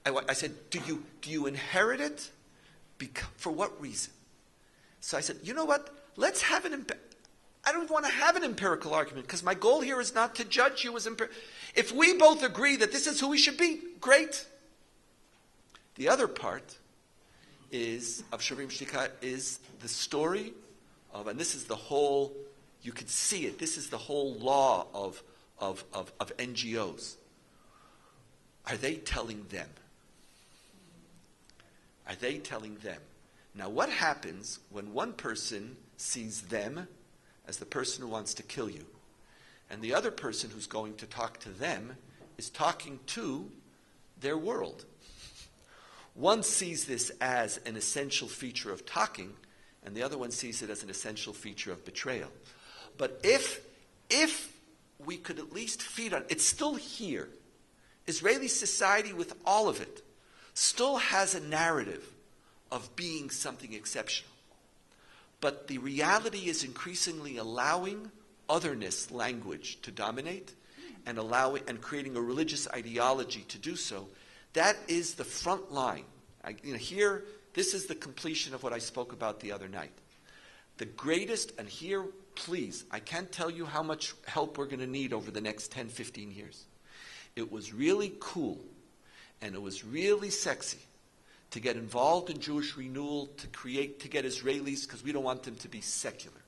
I said, do you inherit it? For what reason? So I said, you know what? Let's have I don't want to have an empirical argument because my goal here is not to judge you as If we both agree that this is who we should be, great. The other part of Shavrim Shtika is the story of, and this is the whole, you could see it, this is the whole law of NGOs. Are they telling them? Are they telling them? Now what happens when one person sees them as the person who wants to kill you, and the other person who's going to talk to them is talking to their world? One sees this as an essential feature of talking, and the other one sees it as an essential feature of betrayal. But if we could at least feed on, it's still here. Israeli society, with all of it, still has a narrative of being something exceptional. But the reality is increasingly allowing otherness language to dominate and creating a religious ideology to do so. That is the front line. Here, this is the completion of what I spoke about the other night. The greatest, and here, please, I can't tell you how much help we're going to need over the next 10, 15 years. It was really cool, and it was really sexy to get involved in Jewish renewal, to get Israelis, because we don't want them to be secular.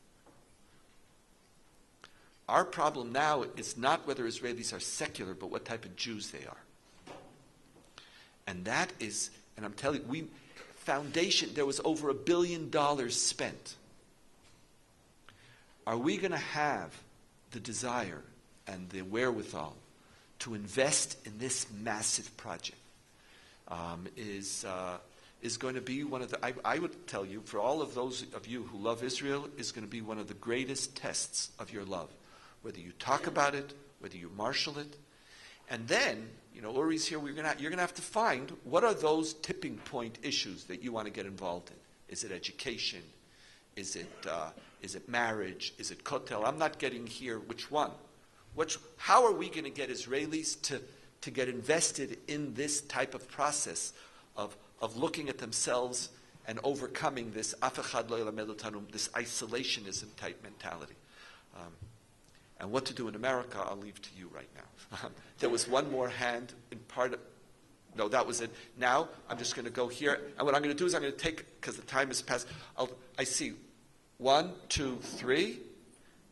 Our problem now is not whether Israelis are secular, but what type of Jews they are. And that is, and I'm telling you, there was over $1 billion spent. Are we going to have the desire and the wherewithal to invest in this massive project? Is going to be one of the, I would tell you, for all of those of you who love Israel, is going to be one of the greatest tests of your love. Whether you talk about it, whether you marshal it. And then, Uri's here, you're going to have to find what are those tipping point issues that you want to get involved in. Is it education? Is it marriage? Is it kotel? I'm not getting here which one. How are we going to get Israelis to get invested in this type of process of looking at themselves and overcoming this af echad lo yelamed otanu, this isolationism type mentality? And what to do in America, I'll leave to you right now. There was one more hand in part of, no, that was it. Now, I'm just going to go here. And what I'm going to do is I'm going to take, because the time has passed, I see 1, 2, 3,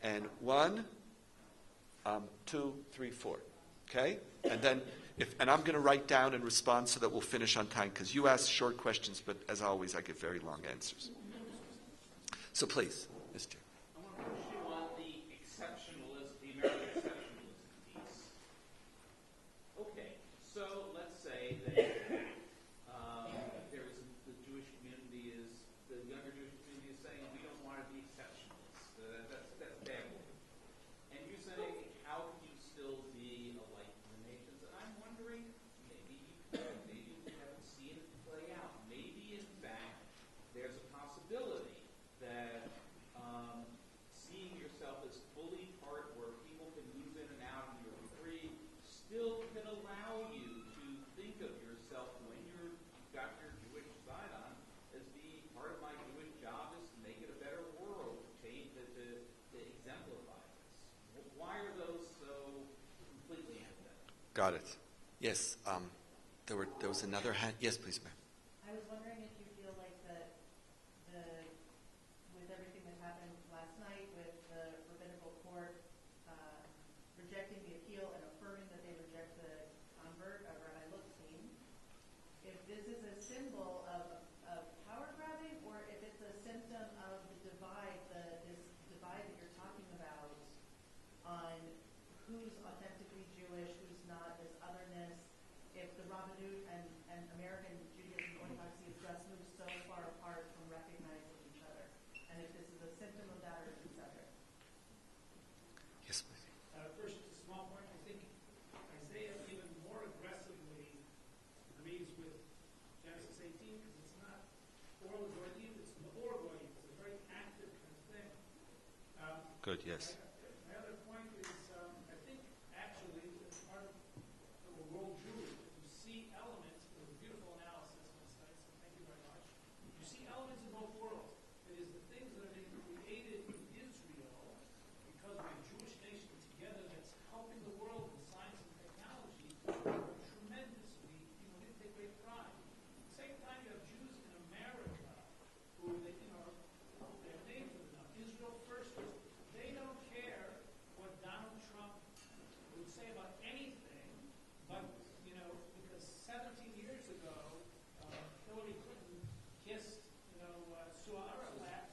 and 1, 2, 3, 4. Okay? And then, and I'm going to write down and respond so that we'll finish on time, because you ask short questions, but as always, I give very long answers. So please, Mr. I want to push you on the exceptionalism, the American exceptionalism piece. Okay, so let's say that the Jewish community the younger Jewish community is saying we don't want to be exceptionalists. That's bad word. And you're saying, how can you still be a light in the nations? And I'm wondering, maybe we haven't seen it play out. Maybe, in fact, there's a possibility that why are those so completely antithetical? Got it. Yes. There was another hand. Yes, please, ma'am. I was wondering if you feel like with everything that happened last night with the rabbinical court rejecting the appeal and affirming that they reject the convert of Rabbi Lupstein, if this is a symbol of power grabbing, or if it's a symptom of the divide, this divide that you're talking about on who's authentically Jewish, who's not, this otherness, if the Rabbanut and American Judaism and Orthodoxy have just moved so far apart from recognizing each other, and if this is a symptom of that or if it's separate. Yes, please. First, a small point. I think Isaiah even more aggressively agrees with Genesis 18 because it's not oral goyim, it's or goyim. It's a very active kind of thing. Good. Yes. My other point is, I think actually it's part of the world Jewish. You see elements. It was a beautiful analysis last night, so thank you very much. You see elements in both worlds. It is the things that are being created in Israel because we're a Jewish nation together that's helping the world in science and technology tremendously. We take great pride. At the same time, you have Jews in America who they have names for them. Israel first. They don't care what Donald Trump would say about anything, but because 17 years ago Hillary Clinton kissed Sue Arafat,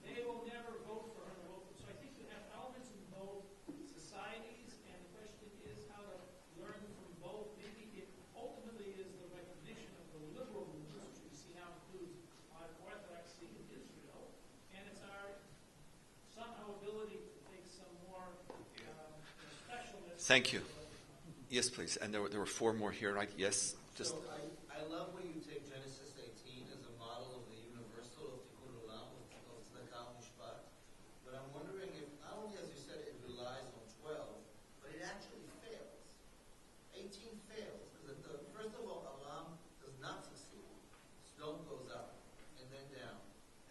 they will never vote for her. So I think you have elements in both societies, and the question is how to learn from both. Maybe it ultimately is the recognition of the liberal movement, which we see now includes Orthodoxy in Israel, and it's our somehow ability to take some more specialness. Thank you. Yes, please. And there were four more here, right? Yes. Just. So I love when you take Genesis 18 as a model of the universal of Tikkun Olam, of Tzedakah Mishpat. But I'm wondering if, not only as you said, it relies on 12, but it actually fails. 18 fails. Because first of all, Olam does not succeed. Stone goes up and then down.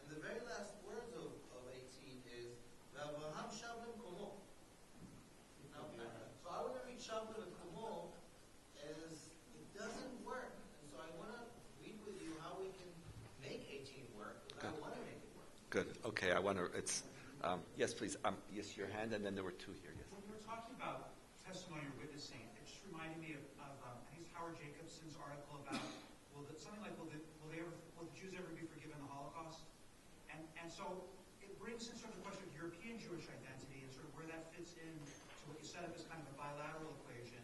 And the very last words of 18 is, V'Avraham shav lemkomo. So I want to read shav lemkomo as it doesn't work. And so I want to read with you how we can make 18 work, because I want to make it work. Good. Okay. I want to. It's. Yes, please. Yes, your hand, and then there were two here. Yes. When you were talking about testimony or witnessing, it just reminded me of I think it's Howard Jacobson's article about something like will the Jews ever be forgiven the Holocaust? And so it brings in sort of the question of European Jewish identity and sort of where that fits in to what you set up as kind of a bilateral equation.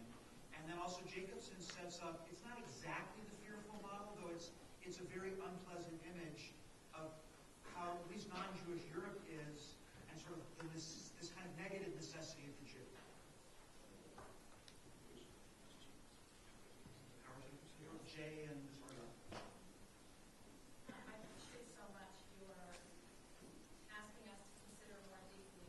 And then also Jacobson sets up, it's not exactly the fearful model, though it's a very unpleasant image of how at least non-Jewish Europe is, and sort of in this kind of negative necessity of the Jew. Jay and sort of. I appreciate so much your asking us to consider more deeply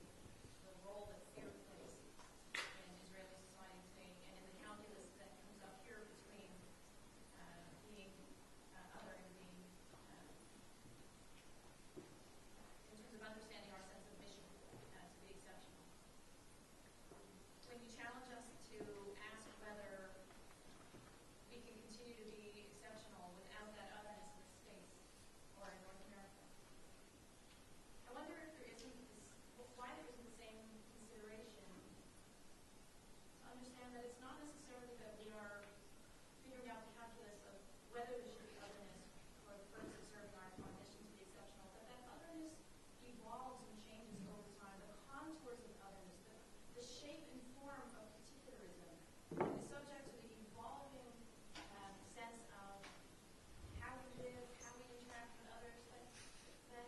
the role that fear plays in Israeli society today, and in the calculus that comes up here between being other and being, in terms of understanding our sense of mission to be exceptional. When you challenge us to ask whether we can continue to be exceptional without that otherness in the States or in North America. I wonder if there isn't why there isn't the same consideration to understand that it's not necessarily that we are figuring out the calculus of whether there should be otherness for the purpose of serving our mission to be exceptional, but that otherness evolves and changes over time. The contours of otherness, the shape and form of particularism is subject to the evolving sense of how we live, how we interact with others. That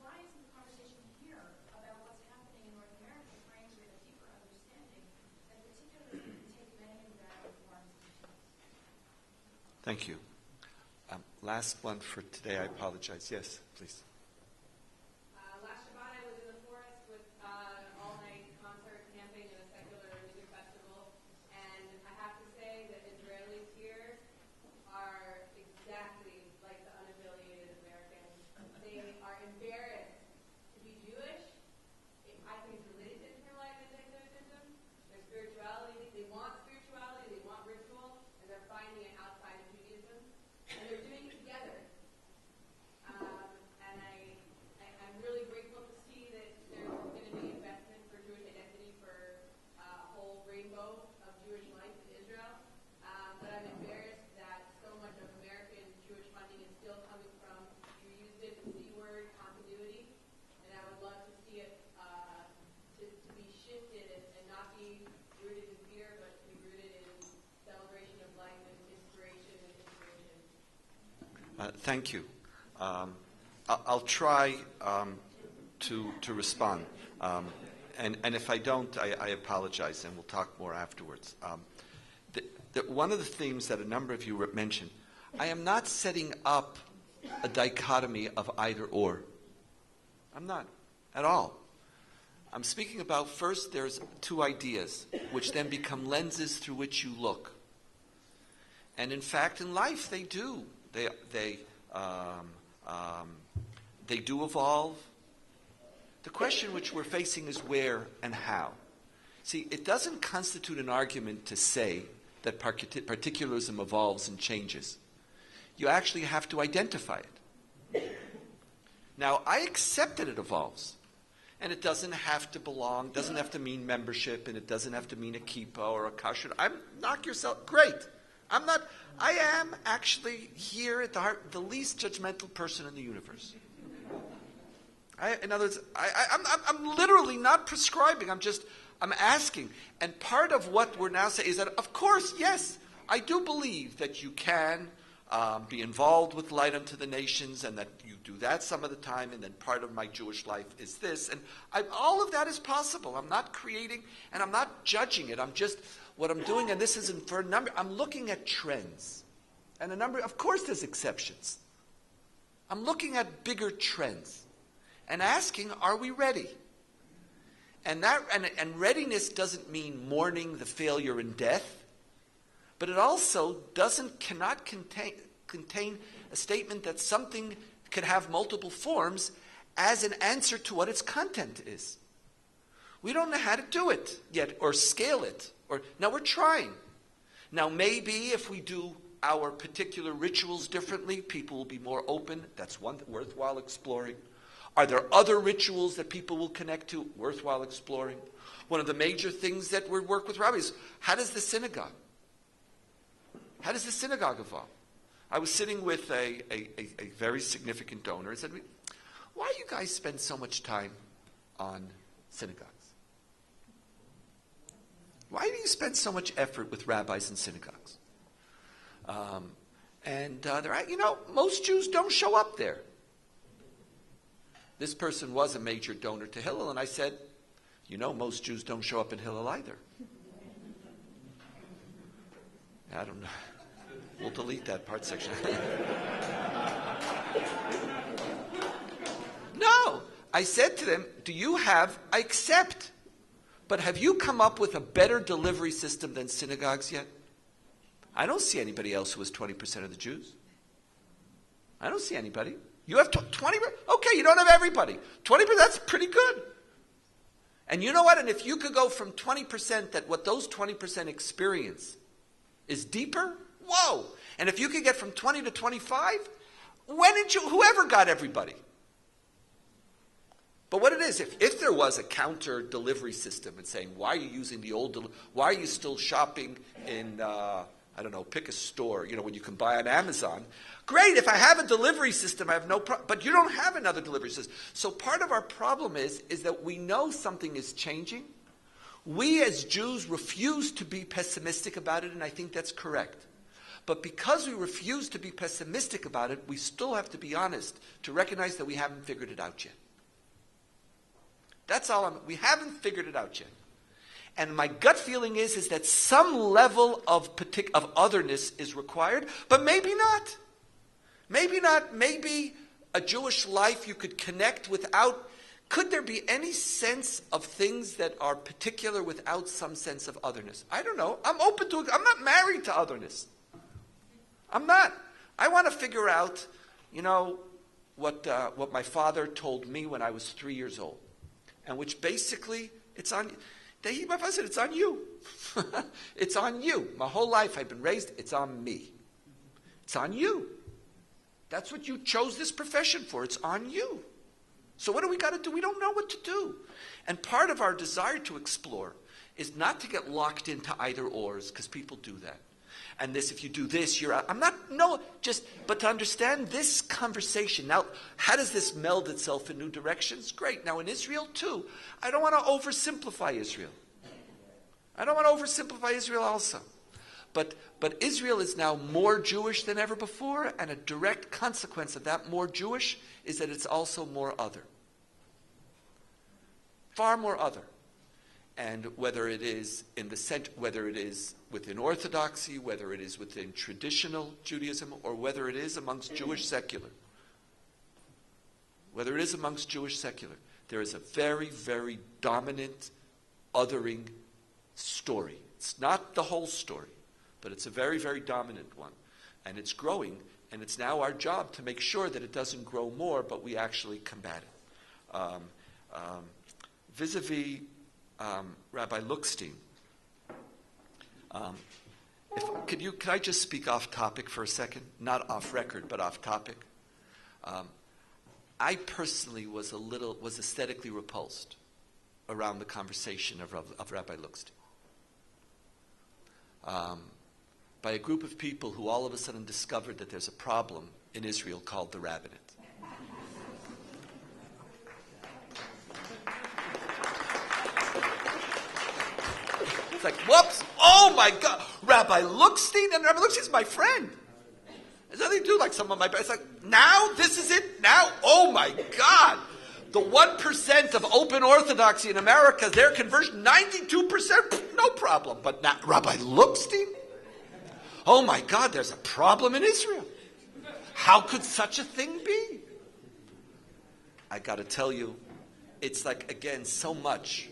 why isn't the conversation here about what's happening in North America framed with a deeper understanding that particularism can take many varying forms and shapes? Thank you. Last one for today. I apologize. Yes, please. Last Shabbat, I was in the forest with an all-night concert camping at a secular music festival, and I have to say that Israelis here are exactly like the unaffiliated Americans. They are embarrassed to be Jewish. I think it's religious in their life, as I said, Thank you. I'll try to respond. And if I don't, I apologize, and we'll talk more afterwards. One of the themes that a number of you mentioned, I am not setting up a dichotomy of either or. I'm not at all. I'm speaking about, first, there's two ideas, which then become lenses through which you look. And in fact, in life, they do. They do evolve. The question which we're facing is where and how. See, it doesn't constitute an argument to say that particularism evolves and changes. You actually have to identify it. Now, I accept that it evolves. And it doesn't have to belong, doesn't have to mean membership, and it doesn't have to mean a kippah or a kashrut. Knock yourself, great. I am actually here at the heart, the least judgmental person in the universe. In other words, I'm literally not prescribing, I'm asking. And part of what we're now saying is that, of course, yes, I do believe that you can be involved with Light Unto the Nations, and that you do that some of the time, and then part of my Jewish life is this. And all of that is possible. I'm not creating, and I'm not judging it. What I'm doing, and this isn't for a number, I'm looking at trends. And of course there's exceptions. I'm looking at bigger trends and asking, are we ready? And readiness doesn't mean mourning the failure and death. But it also cannot contain a statement that something could have multiple forms as an answer to what its content is. We don't know how to do it yet, or scale it. Now we're trying. Now maybe if we do our particular rituals differently, people will be more open. That's one worthwhile exploring. Are there other rituals that people will connect to? Worthwhile exploring. One of the major things that we work with rabbis, how does the synagogue evolve? I was sitting with a very significant donor and said, why do you guys spend so much time on synagogues? Why do you spend so much effort with rabbis and synagogues? Most Jews don't show up there. This person was a major donor to Hillel, and I said, most Jews don't show up in Hillel either. I don't know. We'll delete that part section. No. I said to them, I accept, but have you come up with a better delivery system than synagogues yet? I don't see anybody else who has 20% of the Jews. I don't see anybody. You have 20%? Okay, you don't have everybody. 20%, that's pretty good. And you know what? And if you could go from 20%, that what those 20% experience is deeper, whoa. And if you could get from 20 to 25, whoever got everybody. But what it is, if there was a counter delivery system and saying, why are you using the old, why are you still shopping in, pick a store, when you can buy on Amazon. Great, if I have a delivery system, I have no problem. But you don't have another delivery system. So part of our problem is that we know something is changing. We as Jews refuse to be pessimistic about it, and I think that's correct. But because we refuse to be pessimistic about it, we still have to be honest to recognize that we haven't figured it out yet. That's all we haven't figured it out yet. And my gut feeling is that some level of otherness is required, but maybe not. Maybe not. Maybe a Jewish life you could connect without. Could there be any sense of things that are particular without some sense of otherness? I don't know. I'm open to it. I'm not married to otherness. I'm not. I want to figure out, what my father told me when I was 3 years old, and which basically it's on. My father said, it's on you. It's on you. My whole life I've been raised, it's on me. It's on you. That's what you chose this profession for. It's on you. So what do we got to do? We don't know what to do. And part of our desire to explore is not to get locked into either ors, because people do that. And if you do this, you're out. But to understand this conversation. Now, how does this meld itself in new directions? Great. Now in Israel too, I don't want to oversimplify Israel. I don't want to oversimplify Israel also. But Israel is now more Jewish than ever before, and a direct consequence of that more Jewish is that it's also more other. Far more other. And whether it is in the center, whether it is within Orthodoxy, whether it is within traditional Judaism, or whether it is amongst Jewish secular, there is a very, very dominant othering story. It's not the whole story, but it's a very, very dominant one. And it's growing, and it's now our job to make sure that it doesn't grow more, but we actually combat it. Vis-a-vis Rabbi Lookstein, could I just speak off topic for a second? Not off record, but off topic. I personally was aesthetically repulsed around the conversation of Rabbi Lookstein. By a group of people who all of a sudden discovered that there's a problem in Israel called the Rabbinate. It's like, whoops, oh my God, Rabbi Lookstein, and Rabbi Lookstein's my friend. There's nothing to do like some of my, it's like, now this is it, now, oh my God. The 1% of open orthodoxy in America, their conversion, 92%, no problem. But not Rabbi Lookstein? Oh my God, there's a problem in Israel. How could such a thing be? I got to tell you, it's like, again, so much.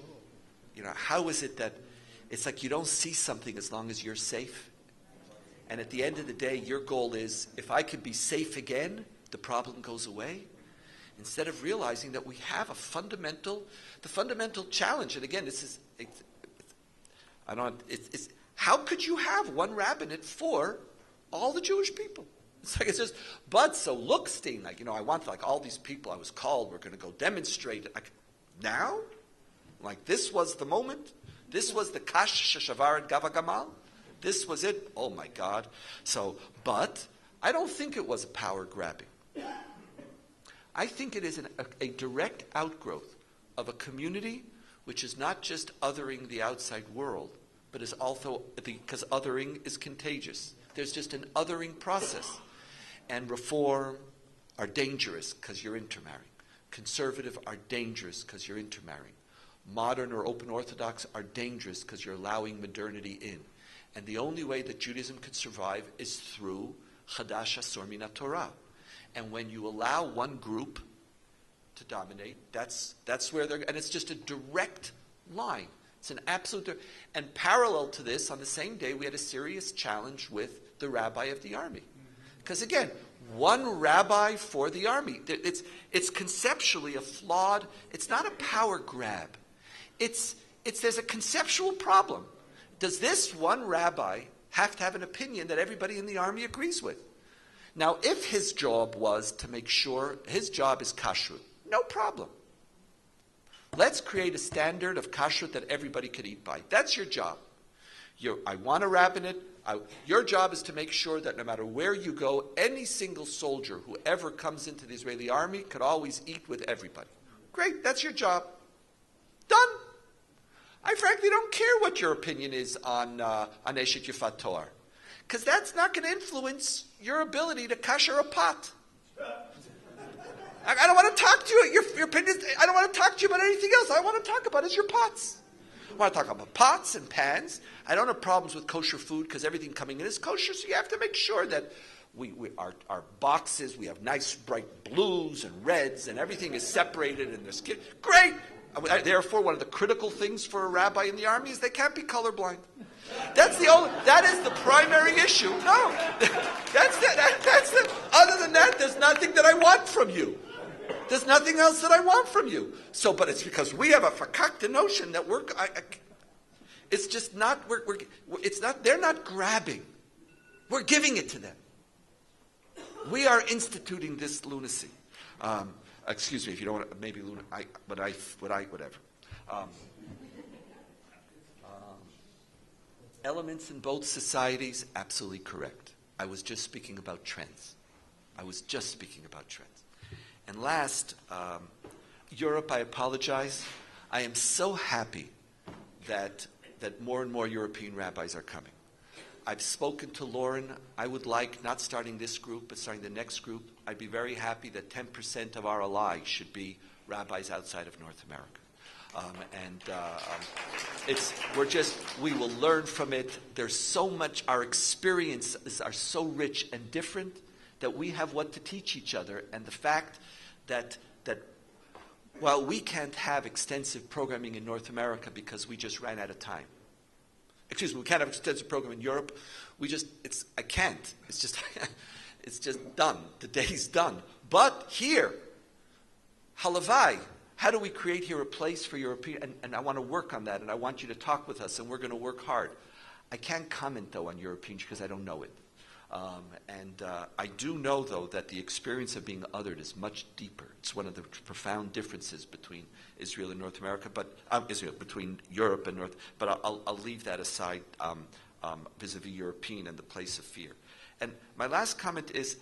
How is it that it's like you don't see something as long as you're safe? And at the end of the day, your goal is, if I could be safe again, the problem goes away. Instead of realizing that we have the fundamental challenge. And again, how could you have one rabbinate for all the Jewish people? It's just, but so Lookstein, I want all these people I was called, we're going to go demonstrate. Now? This was the moment? This was the Kash Shashavar and Gavagamal? This was it? Oh my God. But I don't think it was a power grabbing. I think it is a direct outgrowth of a community which is not just othering the outside world, but is also, because othering is contagious. There's just an othering process. And reform are dangerous because you're intermarrying. Conservative are dangerous because you're intermarrying. Modern or open Orthodox are dangerous because you're allowing modernity in. And the only way that Judaism could survive is through Chadash Asur Min Torah. And when you allow one group to dominate, that's where and it's just a direct line. It's an absolute, and parallel to this, on the same day, we had a serious challenge with the rabbi of the army. Because again, one rabbi for the army. It's conceptually a flawed, it's not a power grab. There's a conceptual problem. Does this one rabbi have to have an opinion that everybody in the army agrees with? Now, if his job was to make sure his job is kashrut, no problem. Let's create a standard of kashrut that everybody could eat by. That's your job. I want a rabbinate. Your job is to make sure that no matter where you go, any single soldier who ever comes into the Israeli army could always eat with everybody. Great, that's your job. Done. I frankly don't care what your opinion is on Eshet Yifat Toar. Because that's not going to influence your ability to kasher a pot. I don't want to talk to you. Your opinion. I don't want to talk to you about anything else. I want to talk about is your pots. I want to talk about pots and pans. I don't have problems with kosher food because everything coming in is kosher. So you have to make sure that our boxes, we have nice bright blues and reds and everything is separated in there's great. Therefore, one of the critical things for a rabbi in the army is they can't be colorblind. That is the primary issue. No, other than that, there's nothing that I want from you. There's nothing else that I want from you. But it's because we have a fakakta notion that it's just not, it's not, they're not grabbing. We're giving it to them. We are instituting this lunacy. Excuse me if you don't want, maybe whatever. Elements in both societies, absolutely correct. I was just speaking about trends. And last, Europe, I apologize. I am so happy that more and more European rabbis are coming. I've spoken to Lauren. I would like, not starting this group, but starting the next group, I'd be very happy that 10% of our allies should be rabbis outside of North America. We will learn from it. There's so much, our experiences are so rich and different that we have what to teach each other. And the fact that while we can't have extensive programming in North America because we just ran out of time. Excuse me, we can't have extensive program in Europe. I can't. It's just done. The day's done. But here, halavai, how do we create here a place for European? And I want to work on that, and I want you to talk with us, and we're going to work hard. I can't comment, though, on Europeans because I don't know it. I do know, though, that the experience of being othered is much deeper. It's one of the profound differences between Israel and North America, between Europe and North. But I'll leave that aside vis-a-vis European and the place of fear. And my last comment is,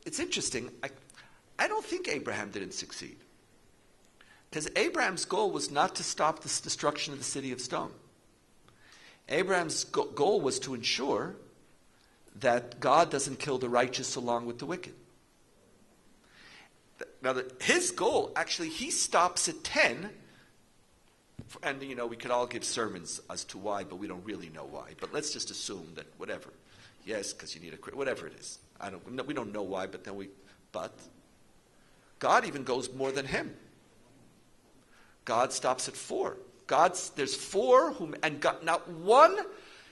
it's interesting. I don't think Abraham didn't succeed. Because Abraham's goal was not to stop the destruction of the city of stone. Abraham's goal was to ensure that God doesn't kill the righteous along with the wicked. Now, his goal, actually, he stops at 10. And, we could all give sermons as to why, but we don't really know why. But let's just assume that whatever. Yes, because you need whatever it is. We don't know why, but God even goes more than him. God stops at 4. There's 4 God, not one.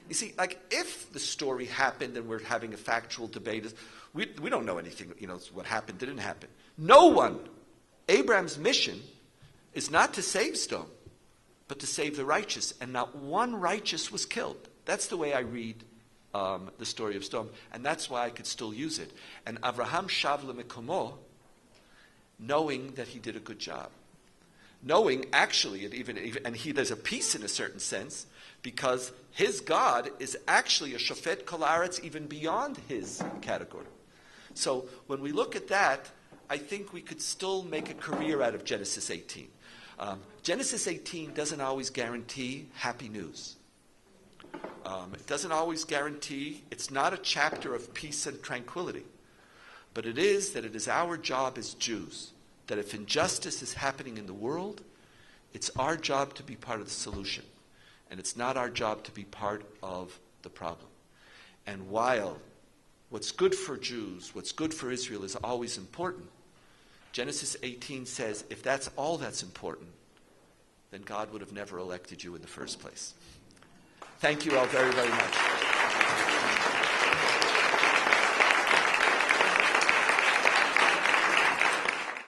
You see, if the story happened and we're having a factual debate, we don't know anything, what happened, didn't happen. No one. Abraham's mission is not to save Sodom, but to save the righteous. And not one righteous was killed. That's the way I read the story of Sodom. And that's why I could still use it. And Avraham shav lemekomo, knowing that he did a good job. Knowing, actually, there's a peace in a certain sense, because his God is actually a shofet kol haaretz even beyond his category. So when we look at that, I think we could still make a career out of Genesis 18. Genesis 18 doesn't always guarantee happy news. It doesn't always guarantee, it's not a chapter of peace and tranquility. But it is our job as Jews, that if injustice is happening in the world, it's our job to be part of the solution. And it's not our job to be part of the problem. And while what's good for Jews, what's good for Israel is always important, Genesis 18 says, if that's all that's important, then God would have never elected you in the first place. Thank you all very, very much.